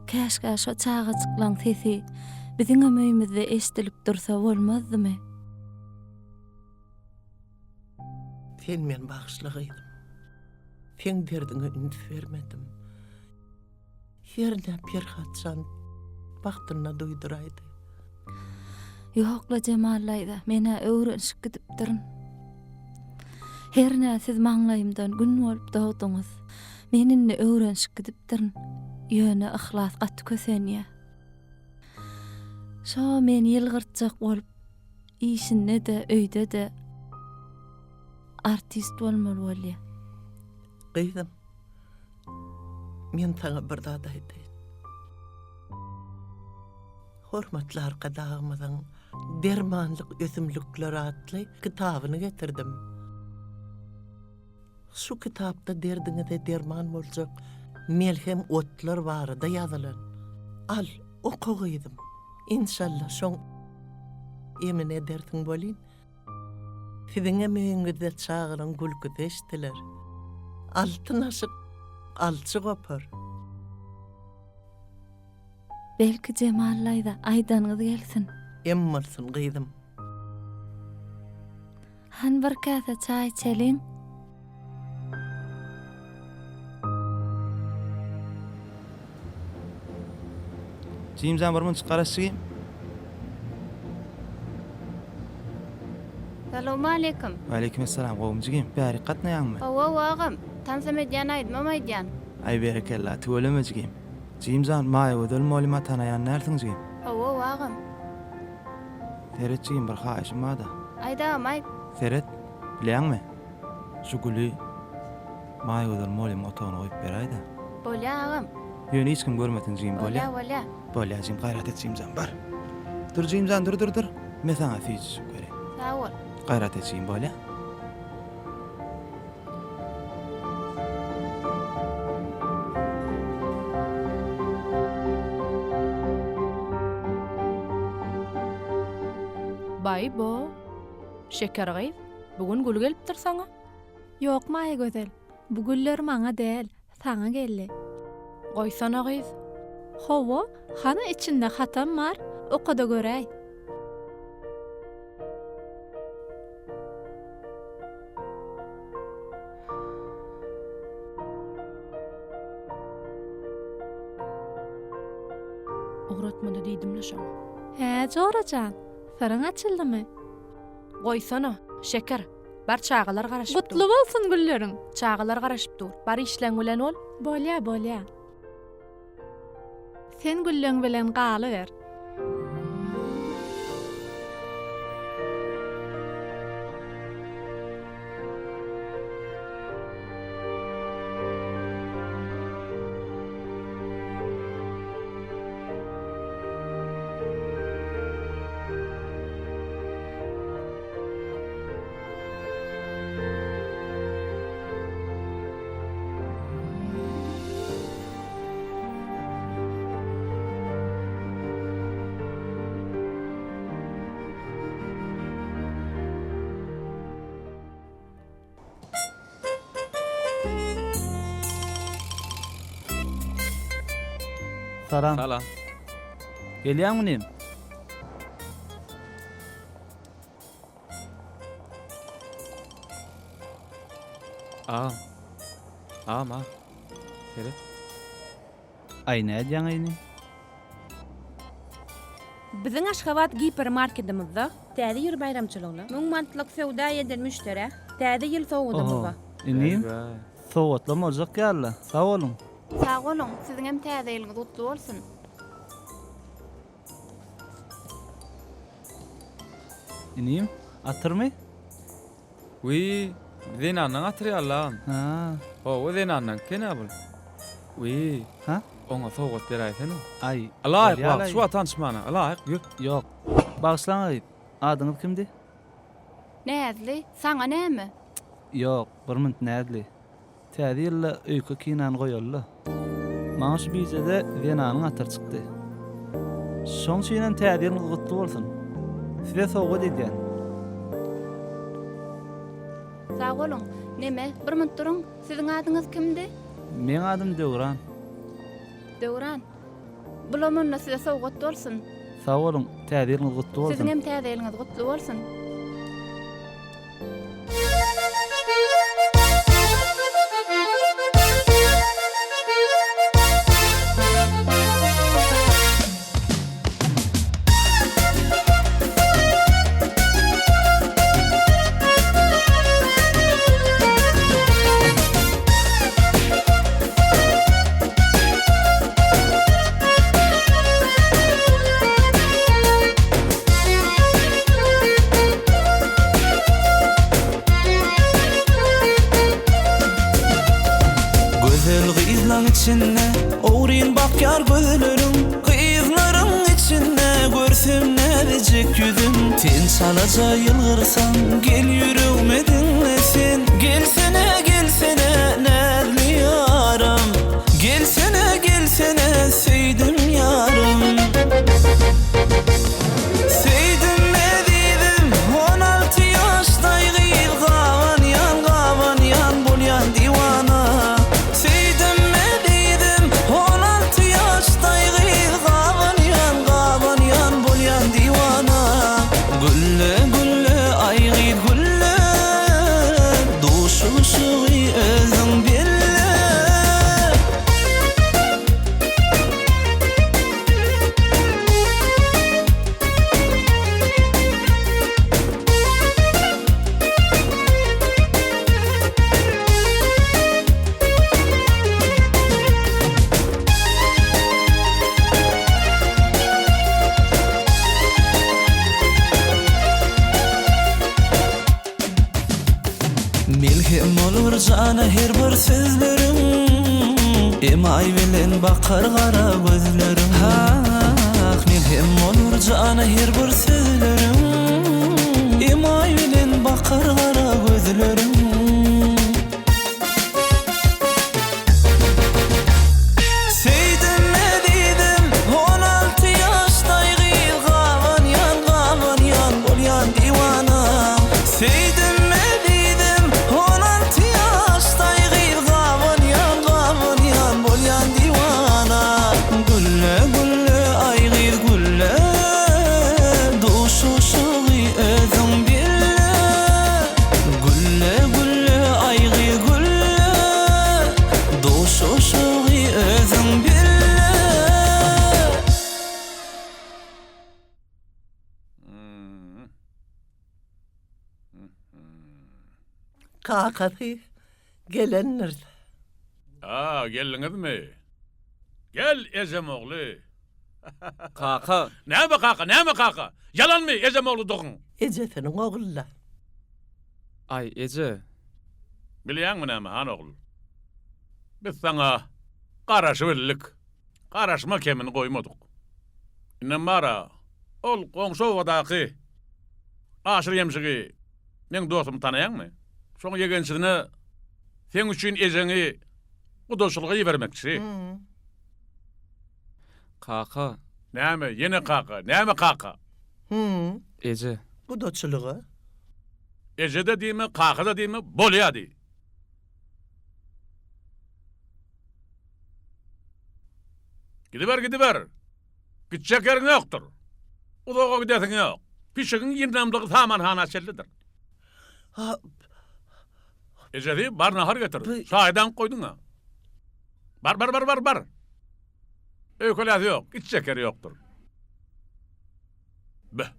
H: käşkä şo çağa çyklan sesi biziň ömüýümizde eşdilip dursa bolmazdymy?
F: Sen men bagşlygyydym. Sen derdiňe üns bermedim. Herne Pirhatsan bagtyna duýduraydy.
H: Ýokla Cemallaýda, mene öwrenşik gidip durun. Herne siz maňlaýymdan gün bolup dogduňyz. Meninle öwrenşik gidip durun. Ýöne ihlas gaty kösenýär. Şo meni ýylgyrtjak bolup, işinde de, öýde de artist bolmaly bolýar.
F: Gaýdym. Men taňa bir zat aýdym. Hormatly arkadaşymyň Dermanlyk ösümlikler adly kitabyny getirdim. Şu kitapda derdiňizde derman boljak melhem otlar barada ýazylan. Al, okuýdym. İnşallah şoň emine derdiň bolýan. Siziňe meňizde çağıran gülkü eşdiler. Altyn aşyk alçy gopar.
H: Belki Cemallaýda aýdanyňyz gelsin.
F: Emmalsyn gaýdym.
H: Han bir käse çaý içeliň.
G: Jimzan bir munç garaşygyň.
Q: Assalamu alaikum.
G: Wa alaikum assalam. Gowumjygym. Bäri gatnaýanmy?
Q: Hawa wagam. Tansamedyan aýdym, amaýdyan.
G: Ay berekella. Tuwalemejigim. Jimzan maýa ödül molima tanaýan närsingijim?
Q: Hawa wagam.
G: Feretjigim bir haýyşym bada.
Q: Aýda amaýt.
G: Feret, bilýärmi? Şu güli maýa ödül molima otagyna goýup berýärdi.
Q: Bolýa agam.
G: Ýöne hiç kim görmedin jim bolýa.
Q: Bolýa.
G: Bolýa jim gaýrat et Jimzan bar. Dur Jimzan dur. Men saňa fiç göreyim.
Q: Sag bol.
G: Gaýrat et jim bolýa.
O: Bay bo. Şekergey, bugün gül gelipdir saňa.
H: Ýok maýa gözel. Bu güller maňa däl, saňa geldi.
O: Goýsana gyz.
H: Hawa, hana içinde hatam bar, okada göräý.
O: Uğratmada diýdimle şoňa.
H: He, Jorajan. Sarıň açyldymy?
O: Goýsana, şeker. Bar çağalar garaşyp dur.
H: Gutlu bolsun gülleriň.
O: Çağalar garaşyp dur. Bar işleň bilen ol.
H: Bolýa. Sen güllüň bilen galy ber.
G: Salam.
E: Salam.
G: Gelýärminim?
E: Ma. Hele.
G: Ay nädýän eýni?
R: Biziň Aşgabat gipermarketimizde täze ýyl bayramçylygynda müň mantlyk sowda eden müştere täze ýyl sowudymyzda.
G: Inim? Sowatlam oljak ýaly. Sag bolun.
Q: Sağ olun, sizin hem täze ýylyňyz gutly bolsun.
G: Inim? Atyrmy?
E: Wi, Zenandan atyryarlar.
G: Ha.
E: O Zenandan kene bul. Wi,
G: ha?
E: Oňa sowgat beräýsene.
G: Ay.
E: Allah, bak, şu tanışmana. Allah,
G: Yok. Bagşlaňyp. Adyňyz kimdi?
Q: Näzli, saňa näme?
G: Yok, bir mint nädli. Täze ýylla öýke kinan goýarlar. Maňa şu bizede Zenanyň atyr çykdy. Şoň şeýlen täze ýylyňyz gutly bolsun. Size sowgat edýän.
Q: Sağ olun. Näme? Bir minut durun. Siziň adyňyz kimdi?
G: Men adym Döwran.
Q: Döwran. Bulamynna size sowgat bolsun.
G: Sag bolun, täze ýylyňyz gutly bolsun.
Q: Siziň hem täze ýylyňyz gutly bolsun.
N: içinde Oğrin bakyar gözlerim Kıyızlarım içinde Görsem ne diyecek yüzüm Ten salaca yılgırsan Gel yüreğime dinlesin Gelsene gelsene nerli yaram Gelsene gelsene seydim yarım Seydim ne dedim 16 yaştay gıyıl Gavan yan bol yan divana Melhem olur cana her bir sözlerim Emay bilen bakar kara gözlerim Melhem olur cana her bir sözlerim Emay bilen bakar kara gözlerim Seydim ne dedim 16 yaştay gıyıl Gavan yan bol yan divana Seydim Gülle
F: Kakatı gelenler.
B: Geliniz mi? Gel Ezem oğlu.
E: Kaka.
B: Näme kaka, näme kaka? Yalan mı Ezem oğlu doğun?
F: Ece senin oğulla.
E: Ay Ece.
B: Bilýän mi näme han oğul? Biz sana garaşy bildik. Garaşma kemini goýmadyk. Inem bara, ol goňşy owadaky aşyr ýemşigi men dostum tanaýanmy? Şoň ýegençini sen üçin ejeňi bu dostlugy bermekçi.
E: Kaka.
B: Näme? Ýene kaka, näme kaka?
E: Ece.
F: Bu dostlugy.
B: Ece de diýme, kaka da diýme, bolýady. Gidiber. Gitjek ýerin ýokdur. Uzağa gidesin ýok. Pişigin ýyrdamlygy taman hana çellidir. Ejedi bar nahar getir. Şaýdan goýdun ha. Bar. Öýkelýär ýok, gitjek ýeri ýokdur. Beh.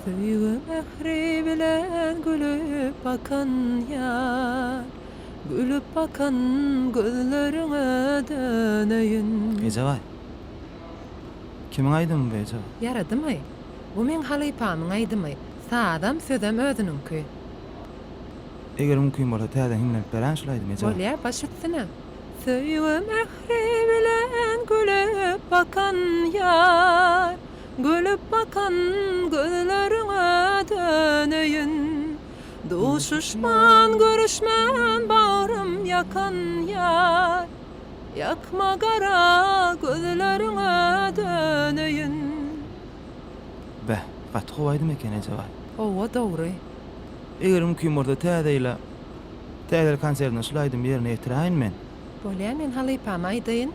S: Süýgüm ähri bilen gülüp bakan ýar, gülüp bakan gözleriňe döneýin.
G: Ejebay. Kimiň aýdym bu Ejebay?
S: Yaradymmy? Bu men halypamyň aýdymy. Saadam sözdem özüniňki.
G: Eger mümkin bolsa täze himlenip beren şol aýdym Ejebay.
S: Bolýar başytsyna. Süýgüm ähri bilen gülüp bakan ýar, gülüp bakan gözleriňe döneýin. Duşuşman görüşmän bağrym yakan ýar, yakma gara gözleriňe döneýin.
G: Beh, gaty gowaýdym eken Ejebay.
S: Owa dogry.
G: Eger mümkin bolsa täze konsertine şol aýdym ýerine ýetiräýin men.
S: Bolýar men halypam aýdyn.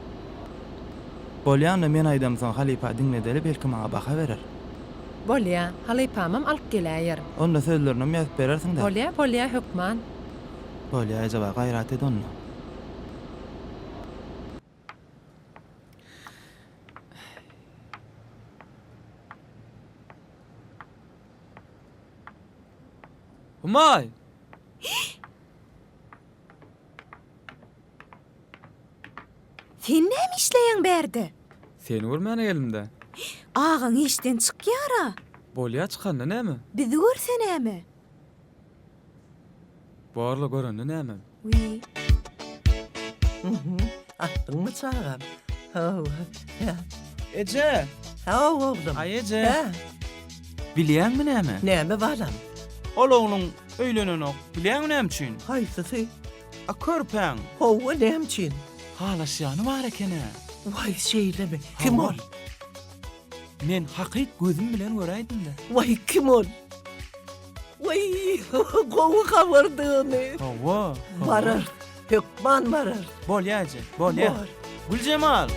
G: Bolýan men aýdym soň halypa diňledeli belki maňa baka berer.
S: Bolýar, halypamam alyp gelýär.
G: Onda sözlerini ýazyp berersiň da.
S: Bolýar hökman.
G: Bolýar Ejebay gaýrat ed onu.
E: Umay.
K: Sen näme işleýän berdi?
E: Seni görmäne elimde.
K: Ağaň işden çykýara.
E: Bolýa çykanda näme?
K: Bizi görse näme?
E: Barla görende näme?
K: Uy.
F: Atdyňmy çağam?
J: Ece.
F: Oğlum.
J: Ay Ece. Bilýänmi näme?
F: Näme balam?
J: Ol oğlum öýlenenok. Bilýänmi näme üçin?
F: Haýsysy?
J: A körpäň.
F: Howa näme üçin?
J: Halaşýany bar ekene.
F: Vay şeýleme. Kim ol?
J: Men hakyk gözüm bilen göräýdim de.
F: Vay kim ol? Vay gowy habardyny.
J: Hawa.
F: Barar. Hökman barar.
J: Bolýa Ece, bolýa. Güljemal.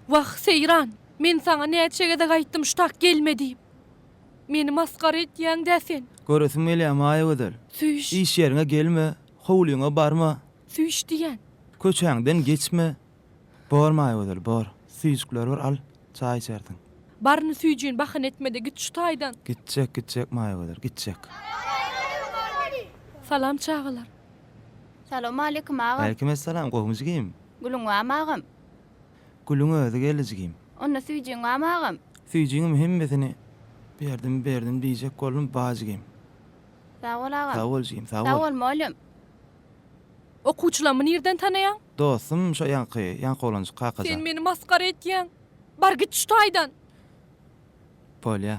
O: Wah Seyran, men sana näçegede gaýtdym ştak gelmedi. Meni maskara etýäň däsen.
G: Göresim gelýär maýa göder.
O: Süýüş.
G: İş ýerine gelme, howlyňa barma.
O: Süýüş diýen.
G: Köçäňden geçme. Bor maýa göder, bor. Süýüşkler bar al, çaý içerdiň.
O: Barny süýjün bahan etmede git şu taýdan.
G: Gitjek maýa göder, gitjek.
O: Salam çağılar.
Q: Salam aleykum ağam.
G: Belkim esselam, gowmuşgym.
Q: Gülüň ağam.
G: Gülüň özi geljigim.
Q: Onda süýjün ağam.
G: Süýjüňim hemmesini berdim diýjek golum bajygym.
Q: Sağ ol ağam.
G: Sağ ol jym, sağ ol.
Q: Sağ ol mollum.
O: Okuwçylamy nerden tanaýan?
G: Dostum şo ýanky olanjy kakaja.
O: Sen meni maskara etýäň. Bar git şu taýdan.
G: Bolýa.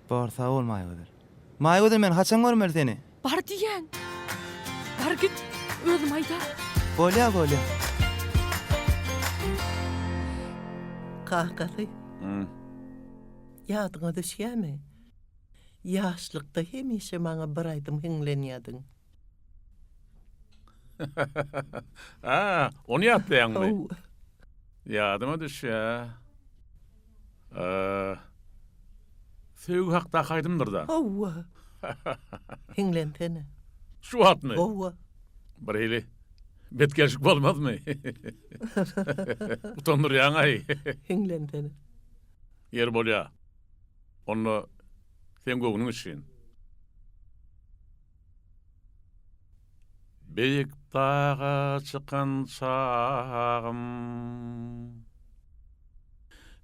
G: Bor sağ ol maýa göder. Maýa göder men haçan görmer seni?
O: Bar diýen. Bar git. Özüm aýda.
G: Bolýa.
F: Kakasy. Ýadyňa düşýärmi? Ýaşlykda hemişe maňa bir aýdym hiňlenýärdiň.
B: Onu ýatlaýanmy? Ýadyma düşýär. Söýgü hakda gaýdymdyr da.
F: Hiňlentene.
B: Şu hatmy?
F: Owa.
B: Bir hili betkelşik bolmaz mı? Utandır yaňy.
F: Hinglen seni.
B: Yer bolýa. Onu sen göwüniň üçin. Beyik dağa çıkan çağım,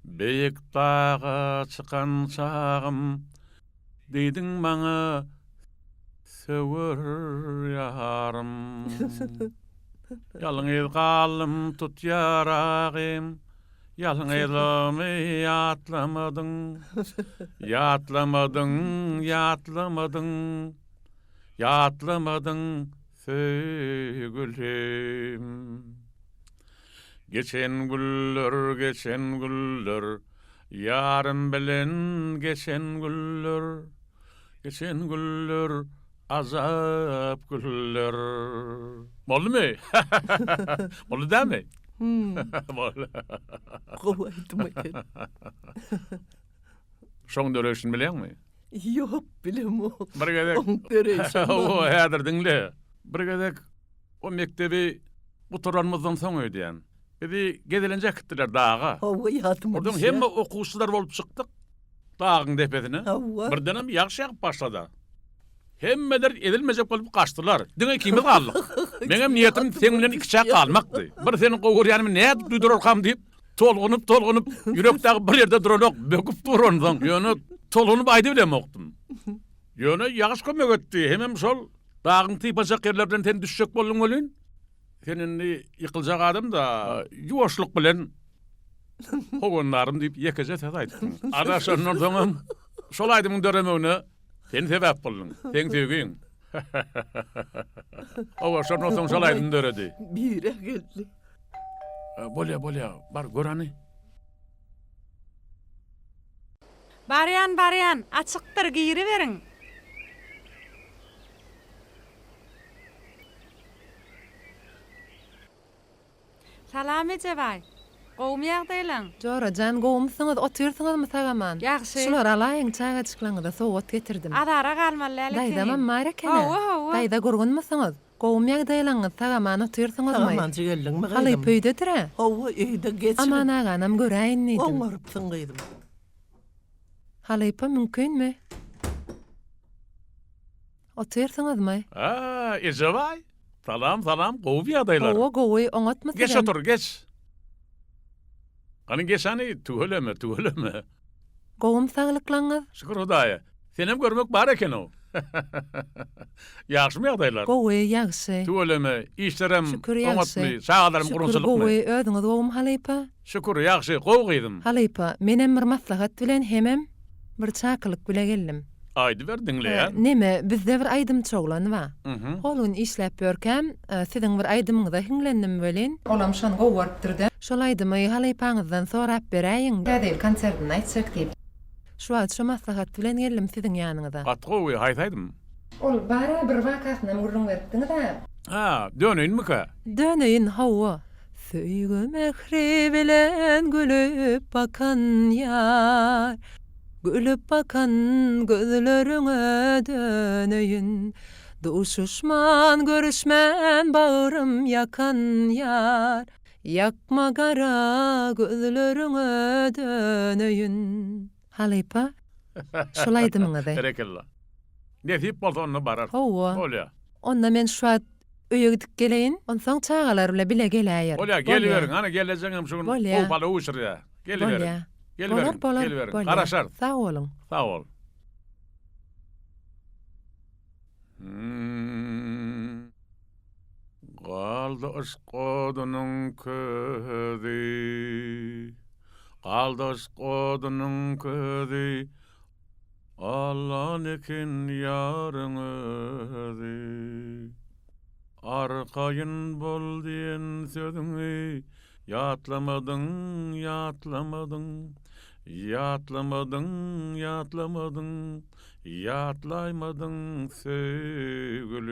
B: beyik dağa çıkan çağım, deydin bana söver yarım. Yalnız kalım tut yarağım, yalnızımı yatlamadın, yatlamadın, yatlamadın, yatlamadın. Sevgilim. Geçen güller, yarım bilen geçen güller, azap güller. Boldu mu? Boldu değil mi? Boldu.
F: Kovaydım eken.
B: Şoň döreşin bilen mi?
F: Yok bilem o.
B: Bir gedek. O häzir dinle. Bir gedek o mektebi buturanmazdan soň öýdýän. Bidi gedelenjek gitdiler dağa.
F: Hawa ýatymy.
B: Oradan hemme okuwçylar bolup çykdyk. Dağın tepesine.
F: Hawa.
B: Birdenem ýagşy ýagyp başlady. Hemmeler edilmejek bolup kaçdylar. Diňe kimi galdyk? Meňem niýetim sen bilen iki çak galmakdy. Bir seni gowur ýanymy näde duýdurarkam diýip tolgunup ýürekdägi bir ýerde duralok böküp durandan. Ýöne tolgunup aýdy bilen okdum. Ýöne ýagyş kömek etdi. Hemem şol dağın typajak yerlerden sen düşjek boldun bolyn. Senin yıkıljak adam da yuwaşlyk bilen hogonlarym diýip ýekeje söz aýtdym. Ada şondan soň şol aýdymyň döremegine sen sebäp boldun. Sen söýgün. Owa şondan soň şol aýdym döredi.
F: Bire geldi.
B: Bolýa, bar görani.
T: Baryan, açıktır giyiri verin. Salam ejebay. Gowum ýagdaýlaň.
S: Jorajan gowumsyňyz oturýarsyňyzmy sagaman?
T: Ýagşy.
S: Şular alaýyň çağa çyklaňyda sowat getirdim.
T: Adara galmaly.
S: Daýdamam marekene.
T: Hawa.
S: Daýda görgünmisiňiz? Gowum ýagdaýlaňyz sagaman oturýarsyňyzmy?
F: Sagaman çygeldiňmi?
S: Haly pöýdedir.
F: Hawa eýde geçip.
S: Aman aganam göräýin diýdim.
F: Oňarypsyň gyýdym.
S: Halypa mümkinmi? Oturýarsyňyzmy?
B: Ejebay. Salam, gowy ýagdaýlar.
S: Hawa gowy oňatmy?
B: Geç otur, geç. Hani geçani tuğuleme.
S: Gowum saglyklaňyz?
B: Şükür Hudaýa. Senem görmek bar eken o. Ýagşymy ýagdaýlar?
S: Gowy ýagşy.
B: Tuğuleme, işlerem oňatmy, sağlarym
S: Şükür
B: gurunçylykmy.
S: gowy ödüňiz gowum halypa?
B: Şükür ýagşy, gowy gyýdym.
S: Halypa, menem bir maslahat bilen hemem bir çakylyk bile geldim.
B: Aýdy ber diňleýän.
S: Neme, bizde bir aýdym çoglan wa. Holun işläp börkem, siziň bir aýdymyňyza hinglendim welin. Olam şan gowurupdyrdy. Şol aýdymy halypaňyzdan sorap beräýin. Dädil konsertini aýtsak diýip. Şu şu maslahat bilen geldim siziň ýanyňyza.
B: Gatgowy haýtaýdym.
S: Ol bara bir wakatyna murrun berdiňiz-de.
B: Döneýinmi ka?
S: Döneýin hawa. Söýgü mehri bilen gülüp bakan ýar. Gülüp bakan gözleriňe döneýin. Duşuşman görüşmän bağrım yakan ýar. Yakma gara gözleriňe döneýin. Halypa. Şol aýdymyňyz.
B: Berekella. Netip bolsony barar.
S: Hawa.
B: Bolýa.
S: Onda men şu at öýe gidip geleýin. Onsoň çağalar bile geläýär.
B: Bolýa, geliverin. Ana gelejeňim şuň opala uçurýa. Geliverin. Geliverin. Garaşar.
S: Sağ olun.
B: Sağ ol. Galdy aşkodunyň közi. Galdy aşkodunyň közi. Allah'ın ekin yarın özi. Arkayın bol diyen sözünü yatlamadın, yatlamadın. Yatlamadın, yatlamadın. Yatlaymadın sevgilim.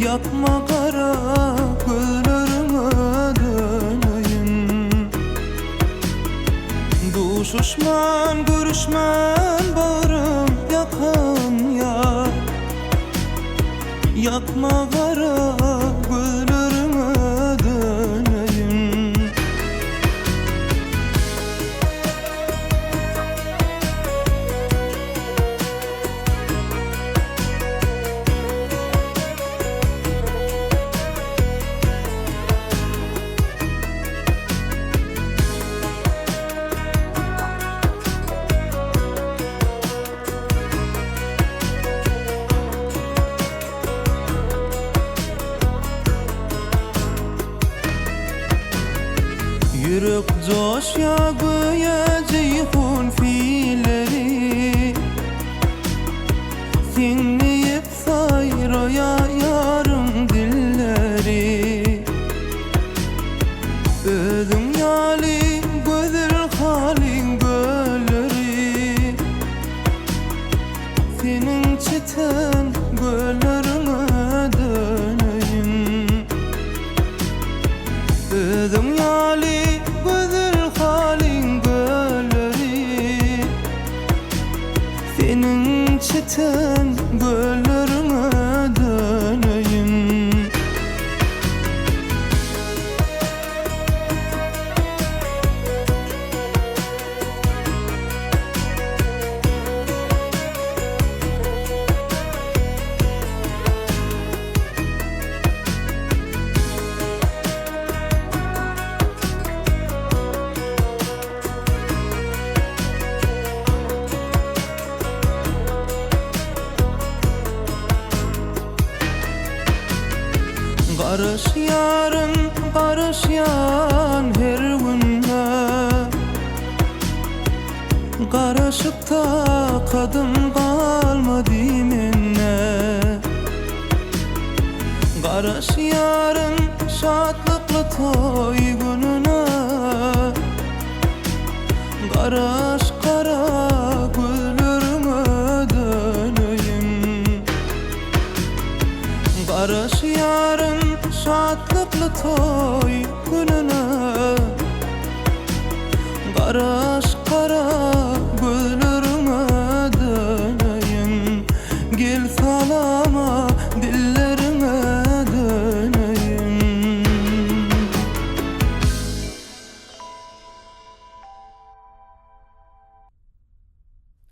N: Yakma kara gözlerime döneyim. Duşuşman görüşmen bağrım yakan yar. Yakma kara gözlerime döneyim. Yürek coş ya göğe ceyhun fiilleri. Dinleyip sayraya yarım dilleri. Ödüm yali gözül halin gölleri. Senin çeten göllerine döneyim. Ödüm yali gözül halin gölleri. Senin çeten göllerine döneyim. Barış yarın, barış yan her günde. Karışıp da kadın kalmadı minne. Barış yarın şatlıklı toy gününe. Karış kara güllerime döneyim. Barış yarın şatlıklı toy gününe. Karış kara güllerime döneyim. Gel salama dillerime döneyim.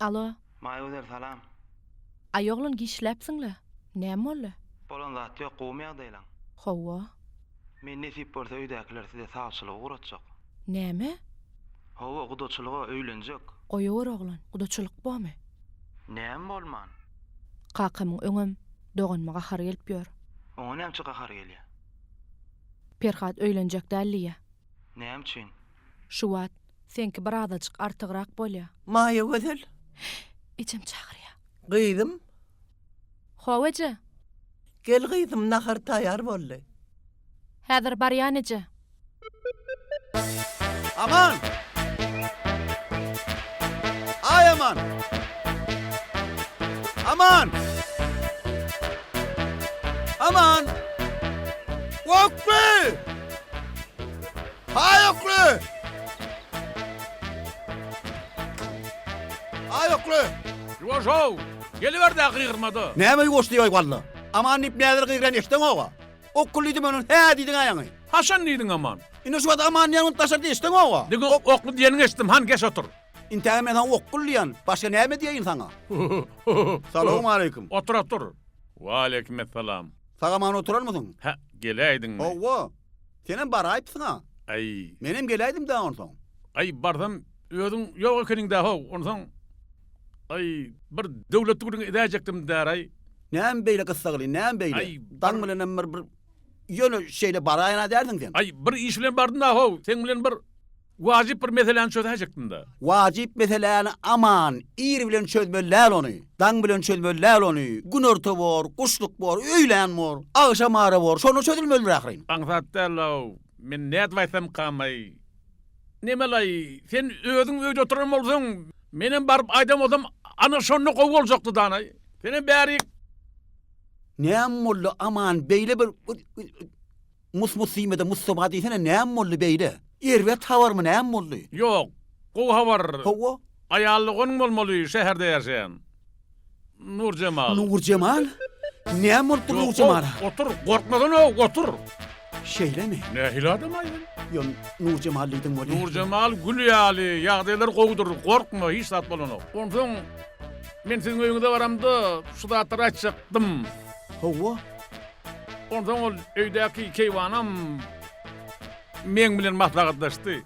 O: Alo.
J: Maýa salam.
O: Aýoglun gişläpsiňle. Näme boldy?
J: Bolan zat ýok, gowmaýar diýlen.
O: Hawa.
J: Men nesip bolsa öýdäkiler size sağçylyk uğratjak.
O: Näme?
J: Hawa gudaçylyga öýlenjek.
O: Goýawer oglan, gudaçylyk bolmy?
J: Näme bolman?
O: Kakymyň öňüm doganmaga har gelip ýör.
J: Oňa näme çykar gelýär?
O: Perhat öýlenjek dälliýe.
J: Näme üçin?
O: Şu wagt senki bir azajyk artygyrak bolýar.
F: Maýa gözül.
O: İçim çagyrýar.
F: Gyýdym.
O: Hawaja.
F: Gel gyýdym, nahar taýar boldy.
O: Häzir barýan eje.
P: Aman! Ay aman! Aman! Aman! Oklu! Hay oklu! Ay oklu!
B: Yuwaşaw, geliver ahiri gırmada.
P: Näme ýoşdy walla? Aman ip näder gyran eşden oga. Okul diýdim onun hä diýdiň aýaňy.
B: Haşan diýdiň aman?
P: Ine şu wagt aman ýanyň taşar diýişdiň oga.
B: Diňe okul diýeniň eşdim, han geç otur.
P: Intäme men okul diýen, başga näme diýeň saňa? Salam aleikum.
B: Otur otur. Wa aleykum assalam.
P: Saga man oturar mısın?
B: Ha, geleýdiňmi?
P: Owa. Senem bar aýpsyňa.
B: Ay.
P: Menem geleýdim da onsoň.
B: Ay bardam özüň ýok ekeniň da how, onsoň. Ay bir döwlet gurun edäjekdim daray.
P: Näme beýle gyssaly, näme beýle? Daň bilen bir ýöne şeýle baraýana derdiň sen.
B: Ay bir iş bilen bardym da how, sen bilen bir wajip bir meseleni çözäjekdim da.
P: Wajip meseleni aman, iri bilen çözmeler ony. Daň bilen çözmeler ony. Gün orta bor, guşluk bor, öýlen bor, agşam ara bor, şonu çözülmeler ahyryn.
B: Aňsatdallaw, men näde baýsam kamay. Nemelay, sen özüň öýde oturan bolsaň, menem baryp aýdam bolsam, ana şonu gowy boljakdy danay. Senem bäri
P: Näme molly aman beýle bir musmusymada Mustafa diýsene näme molly beýle? Erwet hawarmy näme molly?
B: Yok. Gow hawar.
P: Hawa?
B: Ayallygyň bolmaly şäherde ýaşaýan. Nur Cemal.
P: Nur Cemal? Näme molly Nur Cemal?
B: Otur, gorkmadan otur.
P: Şeýlemi?
B: Nähili adam aýdyn?
P: Yo Nur Cemal diýdim molly.
B: Nur Cemal gülýäli, ýagdaýlar gowdur, gorkma, hiç zat bolany. Onsoň men siziň öýüňize baramda, şu zatları açacaktım.
P: Hawa?
B: Ondan ol öýdäki keýwanam men bilen maslahatlaşdy.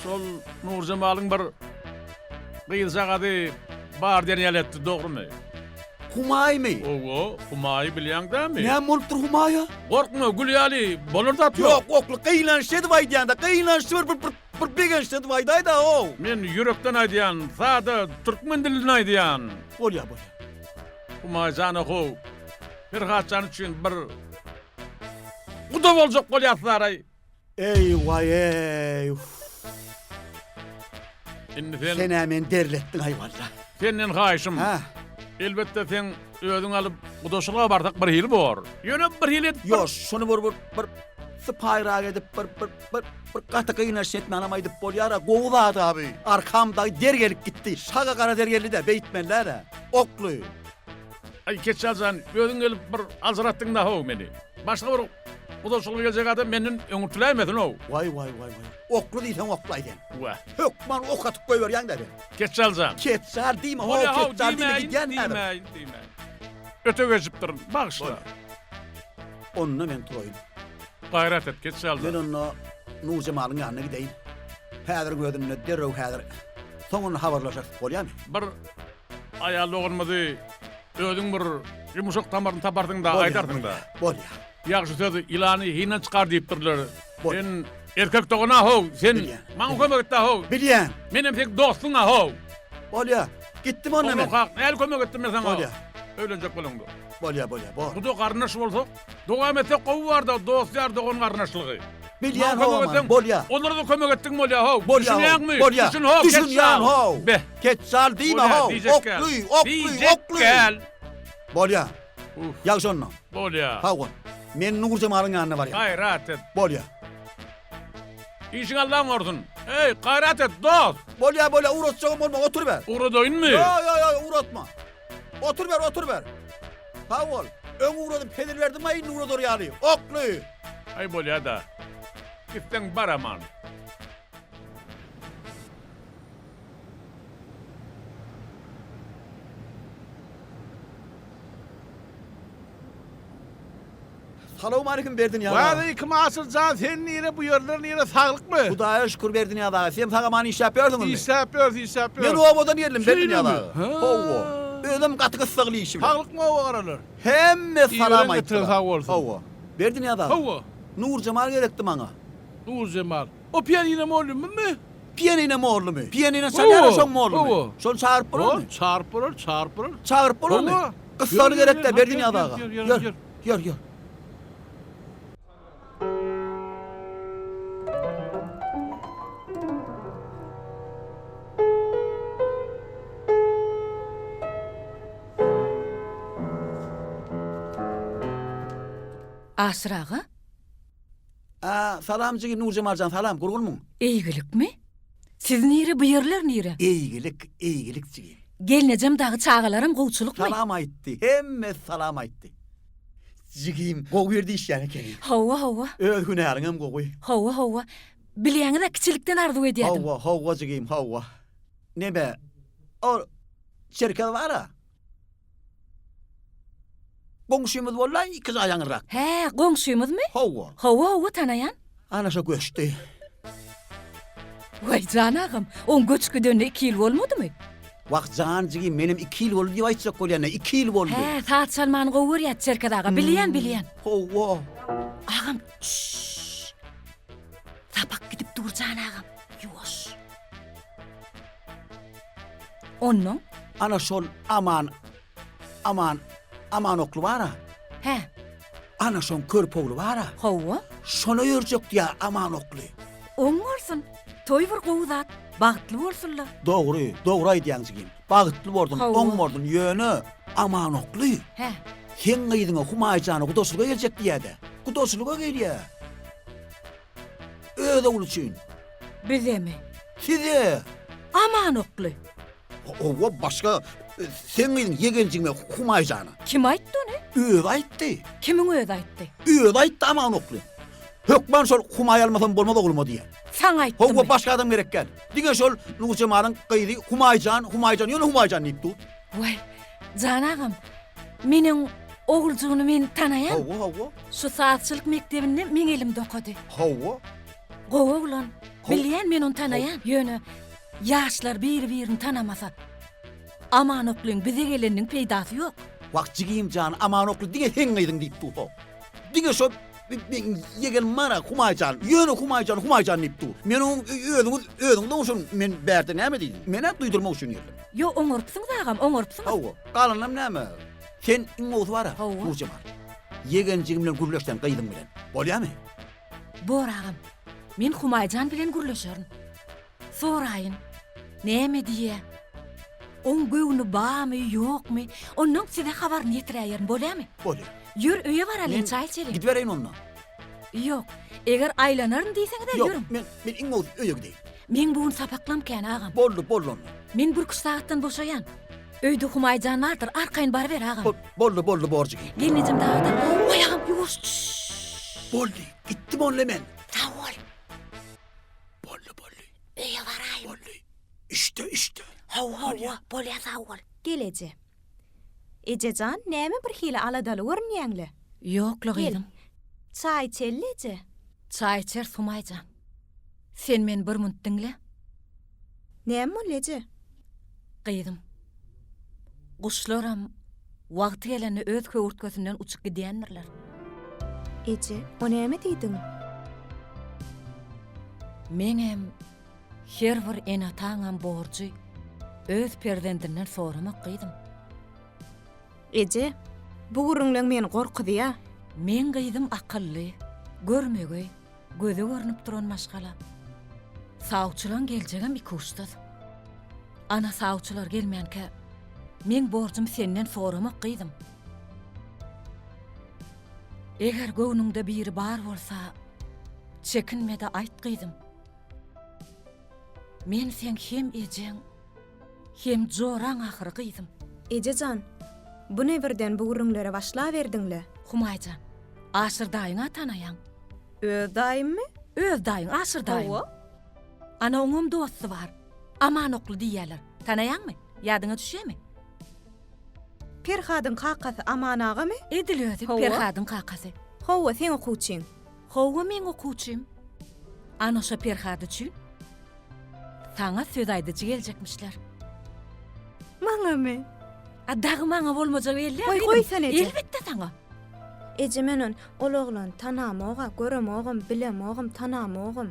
B: Sol Nur Cemalyň bir gyýylsagady bar denýeletdi, dogrymy?
P: Humaymy?
B: Owo, Humaý bilýän dämi?
P: Näme bolupdyr Humaýa?
B: Gorkma, gülýäli, bolar zat ýok.
P: Ýok, okly kıýlanşdy baýdýanda, kıýlanşdy bir begenşdy baýdaýda o.
B: Men yürekden aýdýan, sada türkmen dilini aýdýan.
P: Bolýa.
B: Humaý jana ho. Bir haçan üçin bir Guda boljak bolýarlar ay.
P: Ey vay ey.
B: Indi sen
P: hemen derletdiň ay valla.
B: Senden haýşym. Elbetde sen özüň alyp gudaşyga bardak bir hil bor. Ýöne bir hil et.
P: Ýok, şonu bir spayrak edip bir gata kıynaş etmän amaýdyp bolýar, gowlat abi. Arkamda der gelip gitdi. Şaga kara der geldi de beýtmenler. Okly.
B: Ay keçaljan, özüň gelip bir alzıratdyň da ho meni. Başga bir gudaşyga geljek adam menden öňürtülämedin o.
P: Vay. Okly diýsen oklaýdyn.
B: Wa.
P: Hökman ok atyp goýberýän de.
B: Keçaljan.
P: Keçal diýme, ho keçal diýme.
B: Öte geçipdir, bagşla.
P: Onunla men turaýyn.
B: Gayret et, keçaljan.
P: Men onu Nur Cemalyň ýanyna gideýin. Häzir gözümne derrew häzir. Soňra habarlaşak bolýarmy?
B: Bir aýal ogurmady, özüň bir ýumuşak tamaryny tapardyň da, aýdardyň da.
P: Bolýar.
B: Ýagşy sözi ilany hina çykar diýipdirler. Men erkek doguna ho, sen maňa kömek etdi ho.
P: Bilýän.
B: Menem pek dostuň ho.
P: Bolýar. Gitdim onda men.
B: El kömek etdim men sana.
P: Bolýar.
B: Öýlenjek bolňdy.
P: Bolýar.
B: Bu da garnaş bolsa, dogam etse gowy bar da, dostlar dogun garnaşlygy.
P: Bilýän ho, bolýar.
B: Onlara da kömek etdiň bolýar ho.
P: Düşünýärmi? Düşünýän ho. Keçal diýme ho. Okly. Bolýar. Ýagşy onda.
B: Bolýar.
P: Hawa. Men Nur Cemalyň ýanyna barýan.
B: Gayret et.
P: Bolýar.
B: İşin Allah'ın ordun. Ey gayret et dost.
P: Bolýar, uratjagym bolma, otur ber.
B: Uradoyun mu?
P: Yo, uratma. Otur ber. Hawa. Öň uradyp pedir berdim ay Nur uradyr. Okly.
B: Ay bolýar da. Gitsen baraman.
P: Salam aleyküm berdin ya.
U: Wa aleyküm assalam. Sen nire bu yerler nire saglyk mı?
P: Hudaýa şükür berdin ya da. Sen saga many iş ýapýardyň mı?
U: İş ýapýar.
P: Men owadan yerlim berdin ya da. Hawa. Özüm gaty gyslyk işim.
U: Saglyk mı o garalar?
P: Hemme salam aýtdy.
U: Hawa.
P: Berdin ya da.
U: Hawa.
P: Nur Cemal gerekdi maňa.
U: Nur Cemal. O piyanine mi oğlum mu?
P: Piyanine mi oğlum mu? Piyanine çalýar şoň mu oğlum mu? Şol çağırıp bolar.
U: Çağırıp.
P: Çağırıp bolar mı? Gyslary gerekdi berdin ya da. Ýör.
V: Asrağa?
P: Salamjy Nur Cemaljan, salam, gurgunmuň?
V: Eýgilikmi? Siz nire bu yerler nire?
P: Eýgilik.
V: Gelnejem dagy çağalarym gowçulukmy?
P: Salam aýtdy, hemme salam aýtdy. Jigim, gowy berdi iş ýany keyin.
V: Hawa.
P: Öz günäriňem gowy.
V: Hawa. Bilýäňi kiçilikden arzu edýärdim.
P: Hawa jigim, hawa. Nebe? O şerkel bara. Goňşymyz bollaý, iki aýaňyrak.
V: He, goňşymyzmy? Hawa tanaýan.
P: Ana şo göçdi.
V: Vay canagym, on göçküden 2 ýyl bolmadymy?
P: Wagt janjygy menim 2 ýyl boldy diýip aýtsak bolýan, 2 ýyl boldy.
V: He, saat salmany gowy ýat çerkadaga, bilýän.
P: Hawa.
V: Agam. Tapak gidip dur canagym. Ýoş. Onnoň
P: ana şol aman oklu bara.
V: He.
P: Ana şon körpoglu bara.
V: Hawa.
P: Şonu ýörjek diýär aman oklu.
V: Oň bolsun. Toy bir gowzat, bagtly bolsunlar.
P: Dogry aýdýaňyzgym. Bagtly bordun, oň bordun, ýöne aman oklu.
V: He.
P: Sen gıydyňa humaýjany gudosluga geljek diýdi. Gudosluga gelýär. Öde ul üçin.
F: Bize mi?
P: Size.
F: Aman okly.
P: Owa başga sen gıydyň yegenjiňe humaýjany.
F: Kim aýtdy onu?
P: Öde aýtdy.
F: Kimin öde aýtdy?
P: Öde aýtdy aman okly. Hökman şol humaý almasam bolmaz ogulma diýär.
F: Sen aýtdym.
P: Owa başga adam gerekken. Diňe şol Nuh Cemal'yň gıydy humaýjan, ýöne humaýjan diýipdi.
F: Vay, canagam. Meniň oguljugyny men tanaýan.
P: Hawa.
F: Şu saatçylyk mektebinde men elimde okudy.
P: Hawa.
F: Gowa ulan. Bilýän men onu tanaýan. Ýöne ýaşlar bir-birini tanamasa. Aman oklyň bize geleniň peýdasy ýok.
P: Wagt jigim jan aman okly diňe hen gıydyň diýipdi. Diňe şol yegel mara humaýjan, ýöne humaýjan diýipdi. Men onu ödüňde oşun men bärde näme diýdim? Mene duýdurmak üçin geldim.
F: Yo oňurpsyňyz agam, oňurpsyňyz.
P: Hawa. Galanam näme? Sen iňoğuz bara. Nuh Cemal. Yegenjigim bilen gürleşden gıydyň bilen. Bolýarmy?
F: Bor agam. Men humaýjan bilen gürleşerin. Soraýyn. Näme diýe? On göwni bamy, ýokmy? Onuň size habaryny ýetiräýärin bolýarmy?
P: Bolýar.
F: Ýür öýe baralyn çaý içelim.
P: Gidip bereýin onunla.
F: Ýok. Eger aýlanaryn diýseň de
P: Yok,
F: ýürüm.
P: men iňoğuz öýe gideyim.
F: Men bugün sapaklam kän agam.
P: Boldy onunla.
F: Men bir saatdan boşaýan. Öýde humaýjan bardyr, arkaýyn bar ber agam.
P: Boldy borjy.
F: Gelnejim dağda. Oy agam ýuwuş.
P: Boldy. Gitdim onunla men.
F: Sag ol.
P: Boldy.
F: Öýe baraýyn.
P: Boldy. İşte.
F: Hawa, bolýa sag ol.
K: Gelece. Ejejan näme bir hile aladaly görnýäňli?
F: Ýokla gydym.
K: Çay içellije.
F: Çay içer humaýjan. Sen men bir munt diňle.
K: Näme bolýaje?
F: Gydym. Guşlaram wagty geleni öz köwürtgesinden uçup gidýändirler.
K: Eje, o näme diýdiň?
F: Menem her bir enataňam borjy öz perdendinden soramak gydym.
K: Eje, bu gurunlaň meni gorkudýa.
F: Men gydym akylly, görmegi, göze görnüp duran maşgala. Sağçylan geljegem iki uçtad. Ana sağçylar gelmänke men borjum senden soramak gydym. Eger göwnüňde biri bar bolsa, çekinmede aýt gydym. Men sen hem ejeň, hem joraň ahyry gydym.
K: Ejejan, bu neberden bu gurunlara başla berdiňle?
F: Humaýjan, aşyr daýyňa tanaýan.
K: Öz daýymmy?
F: Öz daýyň, aşyr daýyň. Ana oňum dosty bar. Aman okly diýerler. Tanaýanmy? Ýadyňa düşýärmi?
K: Perhadyň kakasy Aman agamy?
F: Edilýärdi Perhadyň kakasy.
K: Hawa sen okuwçyň.
F: Hawa men okuwçym. Ana şo Perhady üçin saňa söz aýdyjy geljekmişler.
K: Maňamy?
F: Dagy maňa bolmajak belli.
K: Goý sen eje.
F: Elbetde saňa.
K: Eje menen ol oglan tanamoga, göremogam, bilemogam, tanamogam.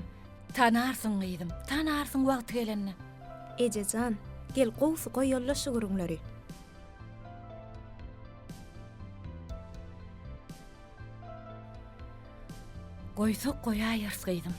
F: Tanarsyň gydym. Tanarsyň wagty gelende.
K: Ejejan, gel gowsy goýýarlar şu gurunlary.
F: Goýsak goýaýar gydym.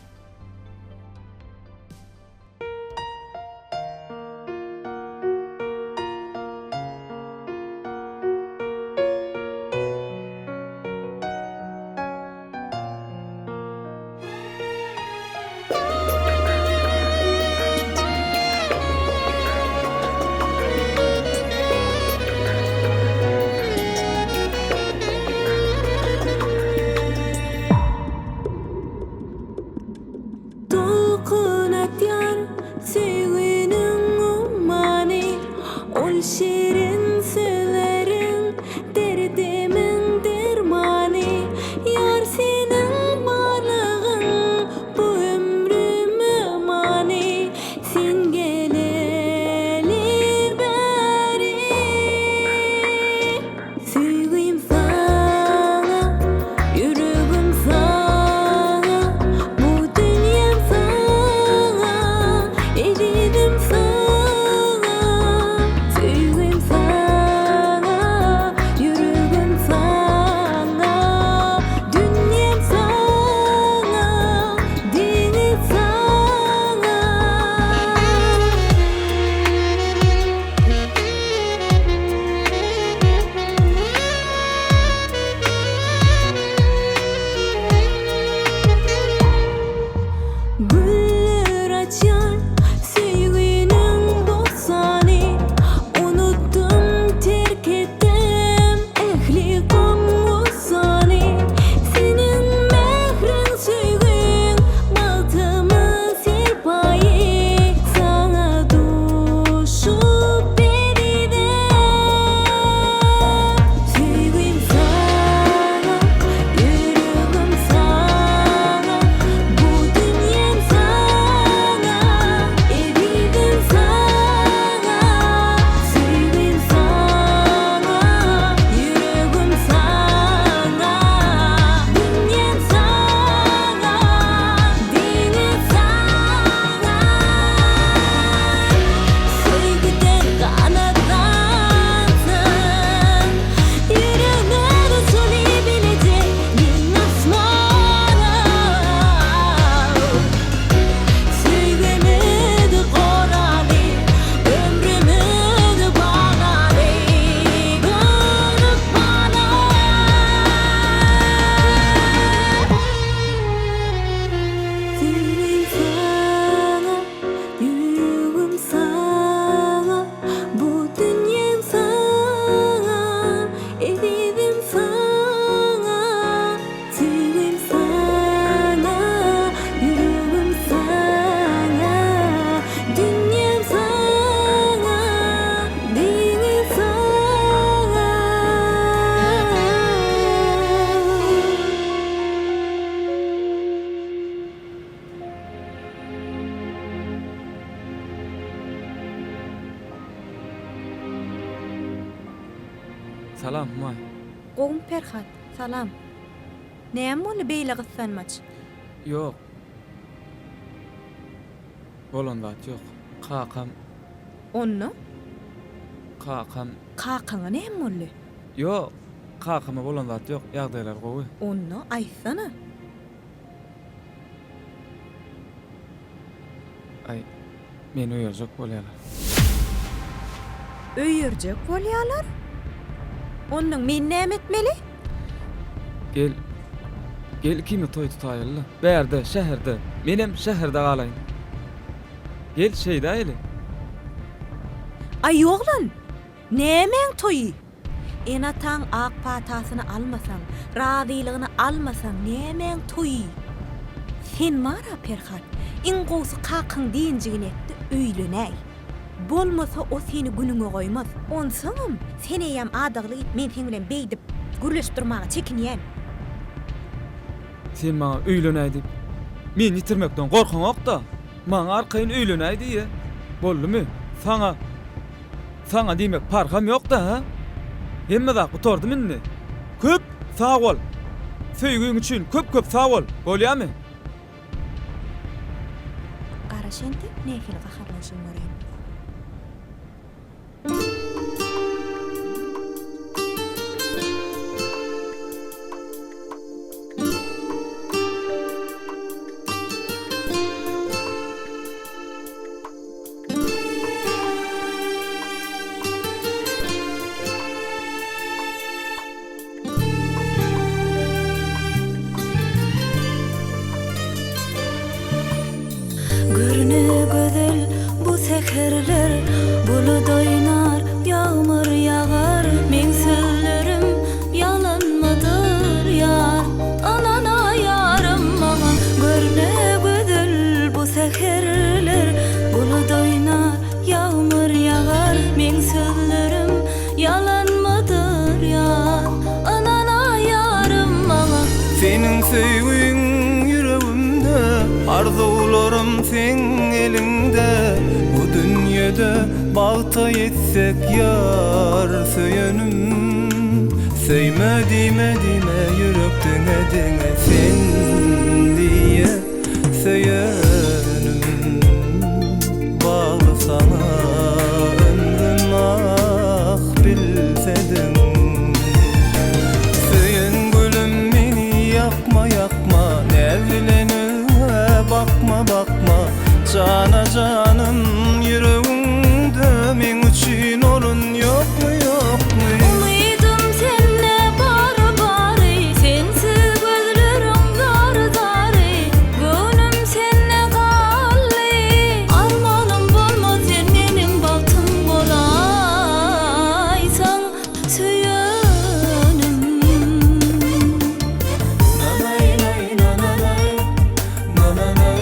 K: Perhat, salam. Näme bolu beýle gyssanmaç?
E: Yok. Bolan zat yok. Kakam.
K: Onno?
E: Kakam.
K: Kakaňa näme boldy?
E: Yok. Kakama bolan zat yok. Ýagdaýlar gowy.
K: Onno aýtsana.
E: Ay, meni öýerjek bolýarlar.
K: Öýerjek bolýarlar? Onnoň men näme etmeli?
E: Gel kimi toý tutaýarlar. Bärde, şäherde. Menem şäherde galaýyn. Gel şeýde aýly.
K: Ay oğlan, nämeň toýy? Enataň ak patasyny almasaň, razylygyny almasaň nämeň toýy? Sen mara Perhat, iň gowsy kakyň diýenjigini etdi, öýlenäý. Bolmasa o seni günüňe goýmaz. Onsaňam sen eýem adagly git, men sen bilen beýdip gürleşdirmäge çekinýän.
E: Sen maňa öýlenäý diýip men ýitirmekden gorkaň okda. Maňa arkaýyn öýlenäý diýe. Boldumy? Sana diýmek parham ýok-da, ha? Hemme zat gutordy minni. Köp sag bol. Söýgüň üçin köp sag bol. Bolýarmy?
K: Garaşendi nähili gaharlaşyň bar.
A: seherler bulut oynar, yağmur yağar, men sözlerim yalanmadır yar. Anana yarım bana görne güzel bu seherler bulut oynar, yağmur yağar, men sözlerim yalanmadır yar. Anana yarım bana
N: senin söýgüň yüreğimde, arzularım sen elinde. Bu dünyada bağta yetsek yar söyönüm. Söýme dime yürekdine dine sen diye söyönüm. Bağlı sana ömrüm ah bilsedin. Söyün gülüm meni yakma yakma, nevlenüme bakma bakma. Cana canım yüreğimde men üçün orun yok mu yok mu?
A: Umydym senne bary bary, sensiz gözlerim zary zary. Gönlüm senne gally, armanım bolmaz sen menim bagtym bolaýsaň söýönüm.
N: Nanay nay nanay nanay.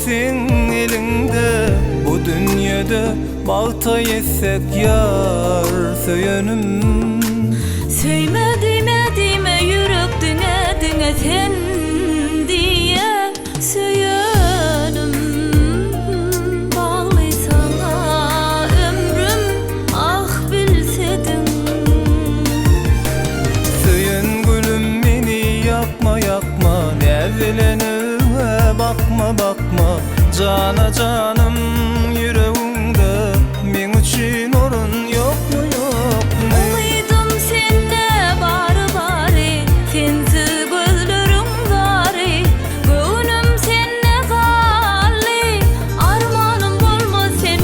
N: Sen elinde, bu dünyada bağta yetsek yar söyönüm.
A: Söýme dime yürekdine dine sen diye söýönüm. Bagly sana ömrüm ah bilsedin.
N: Söyün gülüm meni yakma yakma, nevlenüme bakma bakma. Cana canım yüreğimde men üçün orun yok mu yok mu?
A: Umydym senne bary bary, sensiz gözlerim zary. Gönlüm senne gally, armanım bolmaz sen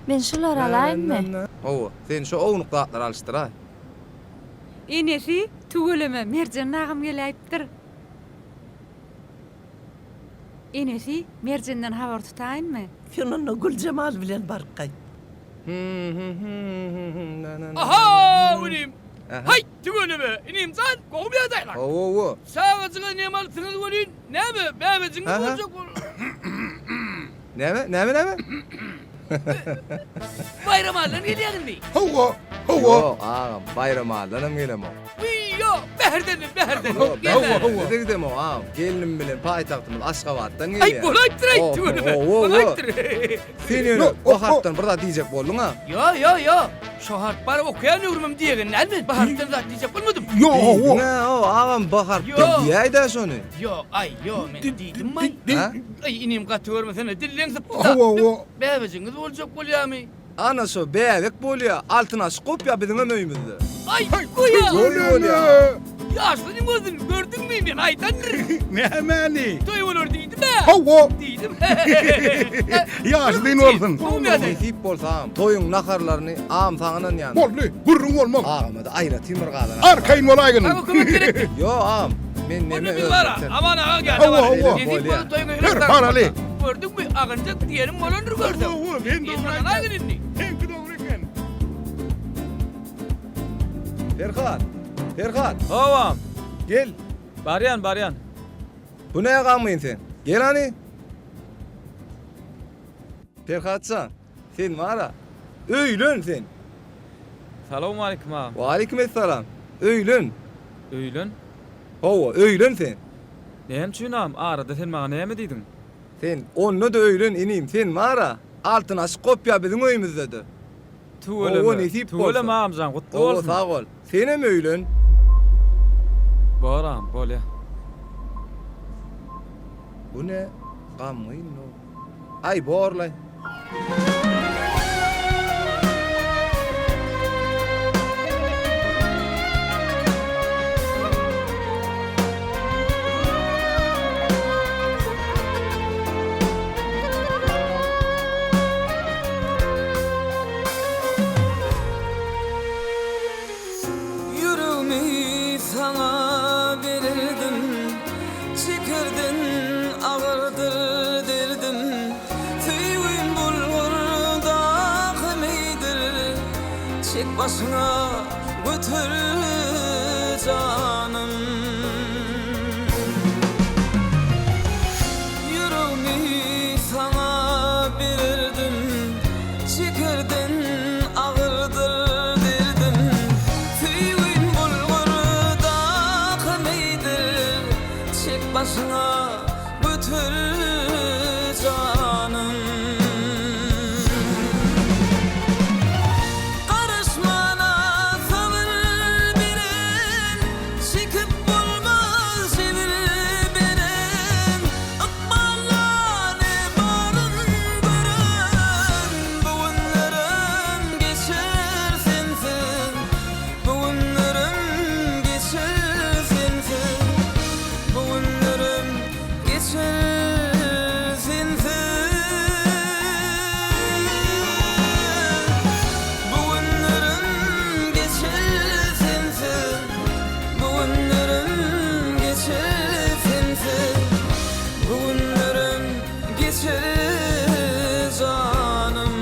H: Men şular alayınmı?
I: Owa, sen şu ownuklatlar alıştyr ha.
T: Inesi tuguleme mercan nagam geläýipdir. Inesi merjandan habar tutaýynmy?
N: Şonunla Gülcemal bilen barkay.
C: Aha ulim. Hay tuguleme inim zan goýmaýadaylar.
I: Owo.
C: Sağaçyga nemal syňyz bolýyn. Näme? Bämejiňiz boljak bol.
I: Näme?
C: Bayram aldan gelýärmi?
I: Hawa. Yo, ağam, bayram aldanam gelemo.
C: Yo, bäherdenim.
I: Hawa. Dedim o ağam, gelinim bilen paýtagtymyz Aşgabatdan gelýär.
C: Ay bolaytdyr tuguleme. Bolaytdyr.
I: Sen ýöne o harpdan birda diýjek bolduň ha?
C: Yo. Şu harp bar okuyan ýurmam diýen näme? Bahardan zat diýjek bolmadym.
I: Yo, o ağam bahar diýäýdi şonu.
C: Yo, men diýdim may. Ay inim gaty görmesene dilleň zıpda. Bäbejiňiz boljak bolýarmy?
I: Ana şu bäbek bolýar, altyna şykyp ya bizim ömüýümizde.
C: Ay goýa.
I: Bolýar.
C: Yaşlyny gözüm gördüňmi men aýtandyr.
U: Nämäni?
C: Toy bolar diýdim-mi?
U: Hawa.
C: Diýdim.
U: Yaşlyn bolsun.
I: Tip bolsam, toyuň naharlaryny ağam saňynan ýa.
U: Boldy, gurrun bolmak.
I: Ağam da aýra timir galan.
U: Arkaýyn bolaýgyn.
I: Yo ağam, men näme
C: öldürdim? Aman ağa geldi.
U: Hawa.
C: Her
U: paraly.
C: Gördüňmi? Agynjak diýenim bolandyr gördüm.
U: Men dogry
C: aýgynny.
U: Sen dogry eken.
I: Ferhat.
E: Howam.
I: Gel.
E: Baryan.
I: Bu näme gamyň sen? Gel hani. Ferhatsan, sen mara. Öýlen sen.
E: Salamu alaykum ağam.
I: Wa alaykumussalam. Öýlen.
E: Öýlen?
I: Hawa, öýlen sen.
E: Näme üçin ağam? Arada sen maňa näme diýdiň?
I: Sen onnu da öýlen inim sen mara. Altyna şykyp ya bizim öýümizde.
E: Tuğulem ağamcan, kutlu olsun.
I: Sağ ol. Senem öýlen.
E: Boram, bolya.
I: Bu ne? Gamyň no. Ay borlay.
A: Yüreğimi sana verirdim, çekirdin ağırdır derdim. Tüyün bulgurda kımıydır, çek başına götür canım. Yüreğimi sana verirdim, çekirdin ağırdır derdim. Tüyün bulgurda kımıydır, çek başına götür canım. Karışmana sabır bilen, çıkıp bulmaz çevir beren. Akballa ne barın gören, bu günlerim geçer sensiz. Bu günlerim geçer sensiz. Bu günlerim geçer sensiz. Bu günlerim geçer sensiz. Bu günlerim geçer sensiz. Bu günlerim geçer canım.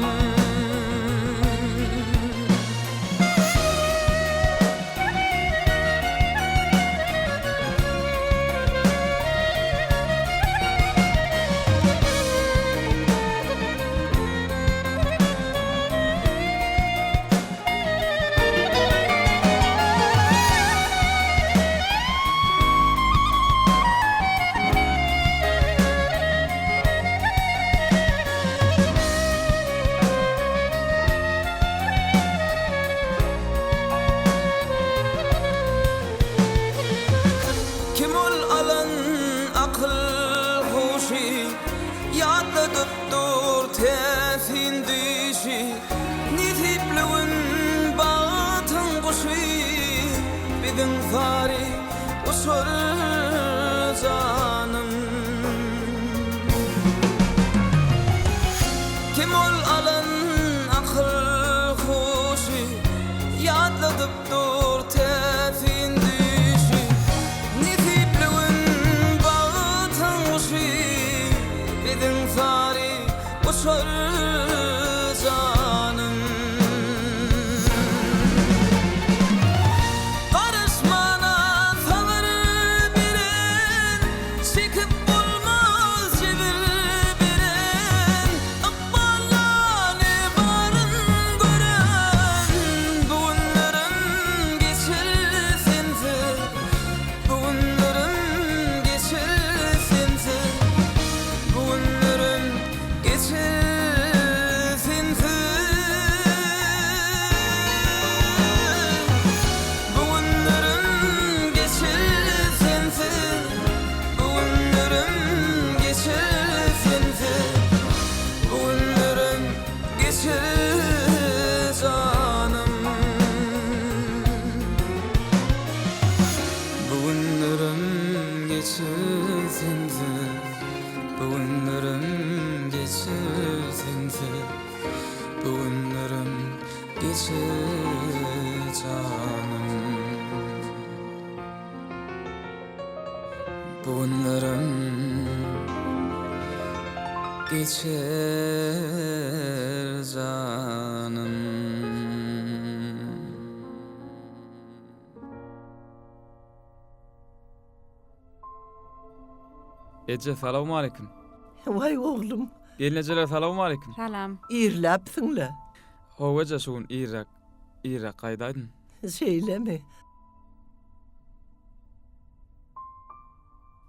A: Kim ol alan akıl huşi, yadda tuttur tesin dişi. Nitipliğin batın kuşu, bizim zari usul canım. canım. Bugünlerim geçir sensiz, bugünlerim geçir sensiz, bugünlerim geçir canım. Bugünlerim geçer canım.
E: Ece salamu aleyküm.
D: Vay oğlum.
E: Gelneceler salamu aleyküm.
T: Salam.
D: İrläpsiňle.
E: Howaja şuun Irak qaydaydın.
D: Söyleme.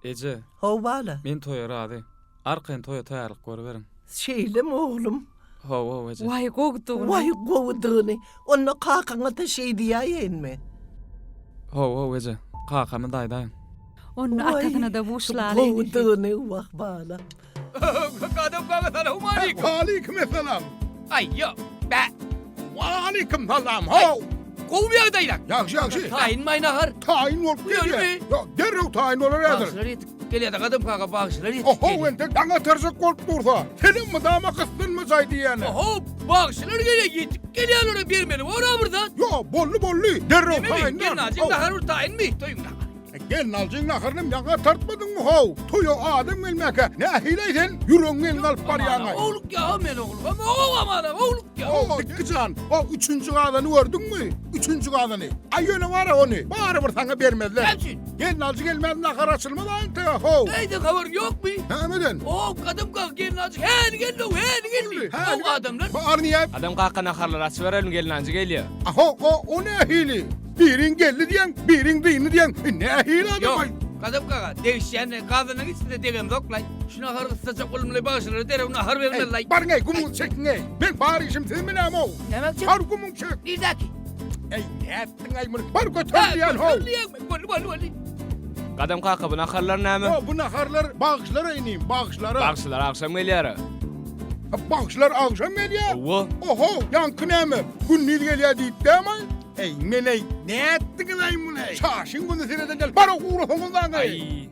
E: Ece.
D: Howala.
E: Men toya rady. Arkayn toya taýarlyk görberim.
D: Söyleme oğlum.
E: How Ece.
T: Vay gogduny.
D: Vay gowduny. Onu kakaňa da şey diýäýinmi?
E: How Ece. Kakamy daýdaýyn.
T: Onun atasyna da buşlary.
D: Gowduny wah bala.
C: Kadam kaga selam aleyküm.
U: Aleyküm selam.
C: Ay yo be.
U: Aleyküm selam. Ho.
C: Kovmaya dayrak.
U: Yaxşı.
C: Tayin maynahar.
U: Tayin olup geliyor. Yok derrew tayin olur edir.
C: Bağışlar et. Geliyor kadam kaga bağışlar et.
U: Oho ente dana tırsak olup dursa. Senin mi dama kıstın mı saydı yani?
C: Oho bağışlar geliyor yetip geliyor oraya vermeyelim. Oraya buradan.
U: Yo bollu. Derrew tayin.
C: Gelin acım nahar vur tayin mi? Toyun nahar.
U: Gelin alcın naharını yağa tartmadın mı ho? Toyu adım elmeke. Ne hileyden yürüngün alıp var yana.
C: Oğluk ya men oğlum. Ama o amana oğluk ya.
U: O dikkican. O üçüncü kadını gördün mü? Üçüncü kadını. Ay yönü var ya onu. Bari bir sana vermediler.
C: Gelsin.
U: Gelin alcın elmeden nahar açılmadı ante ho.
C: Neydi haber yok mu?
U: Hemeden.
C: O kadın kalk gelin acık. Hen geldi. O adamlar.
U: Bağır niye?
L: Adam kalkan akarlar açıverelim gelin ancı geliyor.
U: Aho o ne hili? Birin geldi diyen, birin dini diyen. Ne hili adam?
C: Yok. Kadın kalk. Değişen kadının içinde devem yok lan. Şuna har ısıtacak olumlu bağışları derim nahar vermeli lan.
U: Bar ne kumun çekin ey. Ben bari işim sizin ne mo?
C: Ne çek?
U: Bar kumun çek.
C: Neredeki?
U: Ey ne ettin ay bunu? Bar götür diyen ho.
C: Vali.
L: Kadam kalka bu akarlar ne mi?
U: Bu naharlar bağışlara ineyim, bağışlara.
L: Bağışlar akşam geliyor.
U: Bağışlar akşam geliyor.
C: Oho
U: yankı ne mi? Günlüğü geliyor deyip de ama. Ey meney ne ettin ay bunu? Şaşın bunu seneden gel. Bar uğru homundan ay.
L: Ay.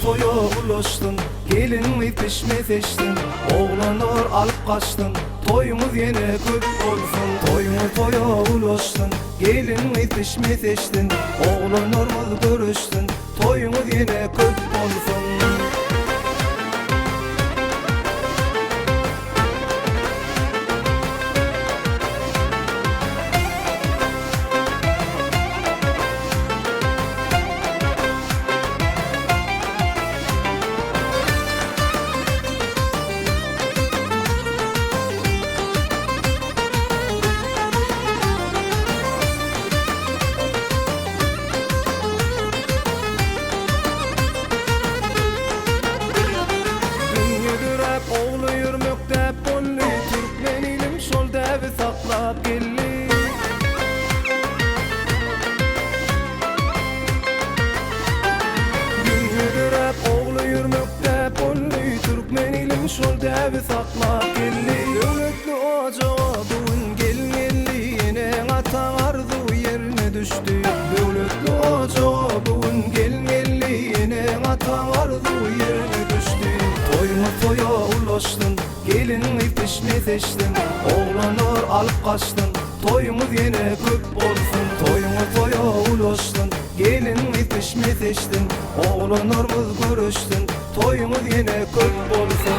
N: Toya ulaştın, gelinmi peşme seçtin, oğlanlar alıp kaçtın, toyumuz yine köp olsun. Toya ulaştın, gelinmi peşme seçtin, oğlanlarımız görüştün, toyumuz yine köp olsun. Şol devi saklap gelli Dövletli ocağa bugün gelmeli Yine atan arzu yerine düştü Dövletli ocağa bugün gelmeli Yine atan arzu yerine düştü Toya ulaştın Gelinli peşme seçtin Oğlanlar alıp kaçtın Toyumuz yine köp olsun Toya ulaştın Gelinli peşme seçtin Oğlanlarımız görüştün Toyumuz yine köp olsun.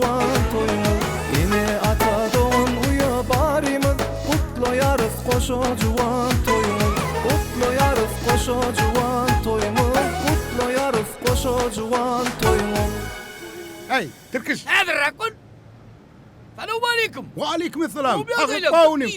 N: juwan toyumuz Ine ata doğan uya barımız Kutlayarız koşo juwan toyumuz Kutlayarız koşo juwan toyumuz Kutlayarız koşo juwan toyumuz
U: Hey, Türküş.
C: Hadi rakun. Selamun aleyküm.
U: Wa aleykümselam.
C: Akıp
U: Qawnim.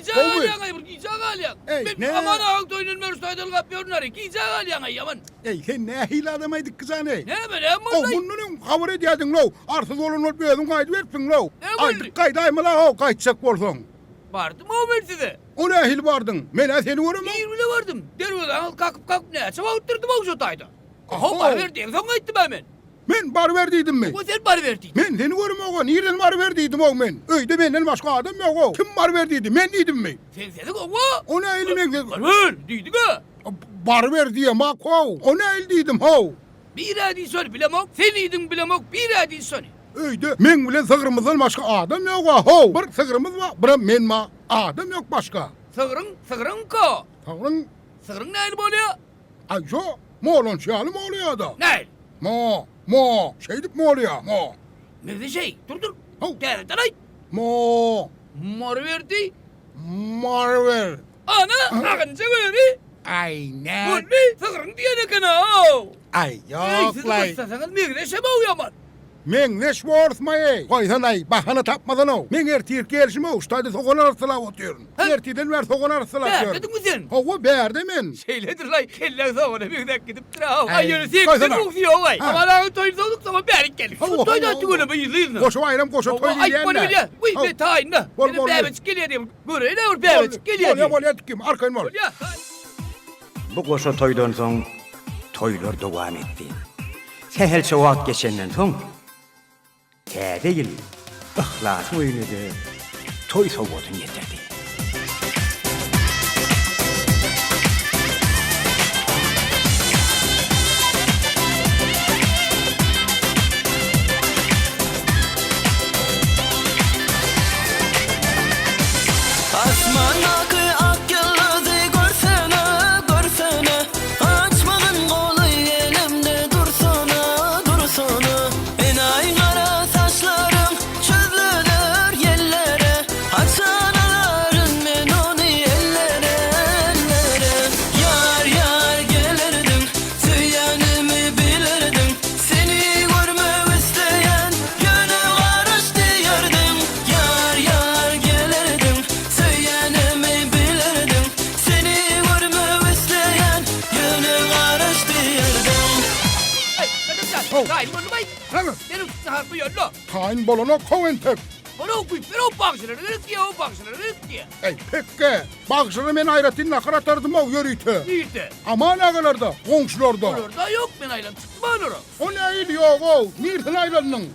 C: Ey,
U: ne?
C: Aman ağın toyunun mörüstaydıl kap yorunları. Giyecek alyan ayyaman.
U: Ey, sen ne hile adamaydık kızane?
C: Ne böyle
U: O
C: emmollay?
U: bunun haber ediyordun lo. Arsız olun ol bir kaydı versin lo.
C: Ne
U: Aydık kayday mı la o kaytsak bolsun.
C: Vardım o ben size.
U: O ne hil vardın? Mena seni görüm o.
C: İyi bile vardım. Derveden al kalkıp ne? Çaba otturdum o şotayda. Aha bar verdiğim son gittim hemen.
U: Men bar verdiydim mi?
C: O sen bar verdin.
U: Men seni görüm o. Nereden bar verdiydim o men? Öyde benden başka adam yok o. Kim bar verdiydi? Men dedim mi?
C: Sen dedik o.
U: O ne elime?
C: Bar ver. Dedik ha.
U: Bar ver diye mak o. O ne el dedim ho.
C: Bir adin sonu bilemok. Sen idin bilemok. Bir adin sonu.
U: Öyde men bilen sığırımızdan başka adam yok o. Ho. Bir sığırımız var. Bir men ma. Adam yok başka.
C: Sığırın ko. Sığırın neyli oluyor?
U: Ay şu. Moğolun şialı mı oluyor da?
C: Ne?
U: Mo. Şeydik mi oluyor? Mo.
C: Ne şey? Dur. Gel tanay. Mor verdi.
U: Mor ver.
C: Ana akınca verdi.
U: Ay ne?
C: Bu ne? Sığırın diyene kana.
U: Ay yok
C: Siz
U: lay.
C: kutsasanız migreşe mi uyaman?
U: Men ne şvortmayı? Koysan ay bahana tapmadan o. Men ertir gelişime ustaydı soğan arasıla otuyorsun. Ertiden ver soğan arasıla otuyorsun.
C: Beğerdin mi sen?
U: Hava beğerdi men.
C: Şeyledir lay. Kellen soğana bir dakika gidip tırav.
U: Ay,
C: Ay yürü sen
U: koysana.
C: kızım uğuyor vay.
U: Ha.
C: Ama lan toyun soğuduk zaman beğerik gelir. Şu toyda açık öyle bir yıldığın.
U: Koşu bayram koşu toy
C: Ay
U: diyen
C: bana
U: de.
C: bile. Uy be tayin da.
U: Bol,
C: Benim
U: bol,
C: beğenmeç geliyor diyeyim. Böyle ne var beğenmeç geliyor diyeyim.
U: Bol etkim arkayın bol.
M: Bu koşu toydan soň toylar dowam etdi. Sehel şowat geçenden soň täze ýyl ihlas oýnady. Toy sowatyn ýetirdi.
N: Asmandaki ak yıldızı görsene, görsene Açmadın kolu elimde dursana, dursana Enay kara saçlarım çözülür yellere Açan alarım ben onu ellere, ellere Yar yar gelirdim, süyanımı bilirdim Seni görmek isteyen gönül karıştı yerdim Yar yar gelirdim Söylenemi bilirdim Seni görmek isteyen Gönül karıştı yerden
C: Tayin bunu bay. Benim harbi yönlü.
U: Tayin bolona koventek.
C: Bana okuyup ben o bakışları rık o bakışları rık diye.
U: Ey pekke. Bakışını men ayratin nakar atardım o yürüyte.
C: Neydi?
U: Aman ağalarda, komşularda.
C: Orada yok ben aylan çıktım anırım.
U: O ne il yok o. Nirtin aylanın.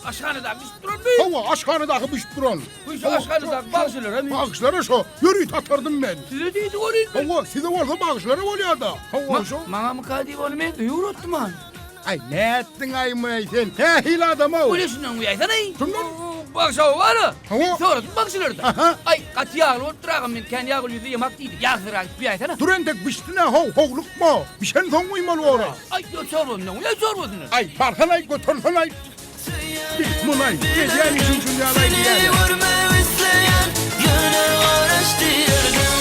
C: Aşhaneda biz duran mı?
U: Hava aşhanedaki biş duran.
C: Bu iş aşhaneda bakışları mı?
U: Bakışları şu. Yürüyt atardım ben.
C: Size deydi orayı.
U: Hava size varsa bakışları oluyor da. Hava şu.
C: Bana mı kadi var mı? Yürüttüm han.
U: Ay ne ettin ay mı sen? He hile adam o.
C: Öyle şundan mı yaysan ay? Bakışa var ha. Sonra bakışları da. Ay kat yağlı oturağım ben kendi yağlı yüzü yemek değildi. Yağsırak bir yaysan.
U: Durentek biştine hoğluk mu? Bir şey son uymalı ora.
C: Ay yok sormadın. Ya sormadın.
U: Ay parhan ay götürsen ay. Bismillah. Geceyen için şimdi alay
N: Seni
U: diye.
N: görmek isteyen Gönül karıştı yerden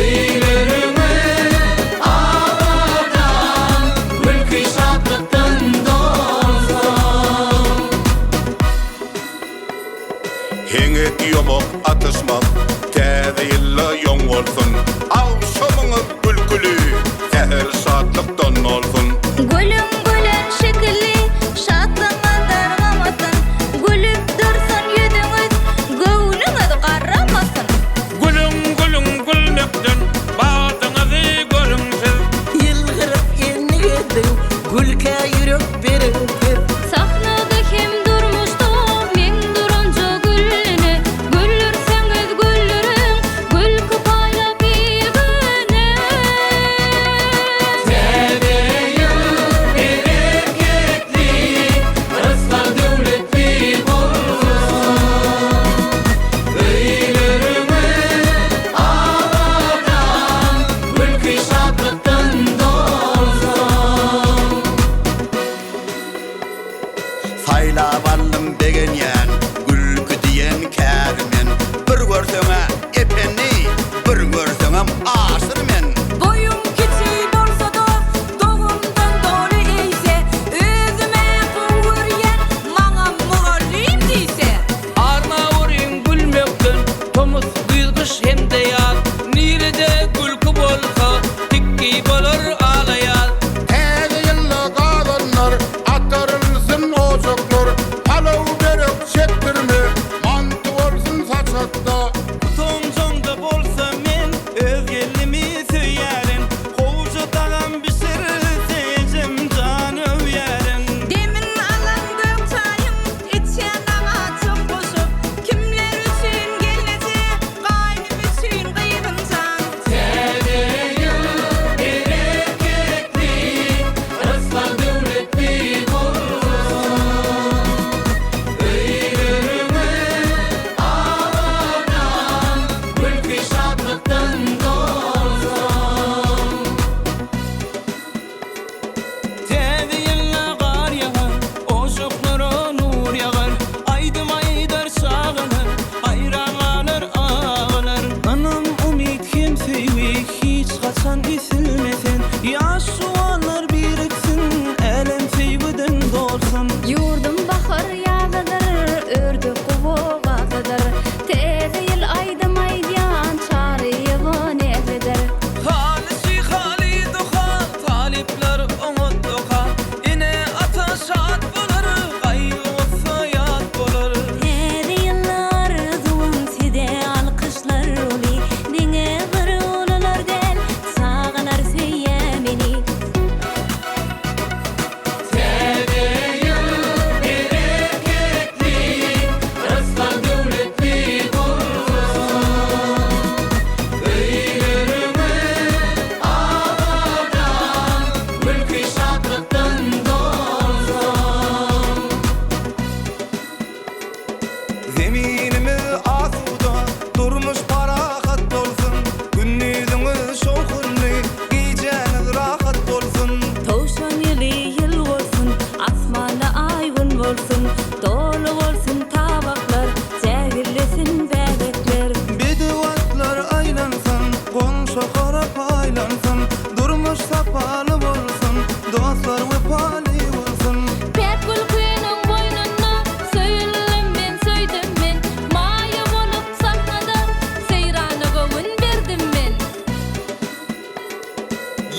A: Öylerime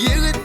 N: Yigit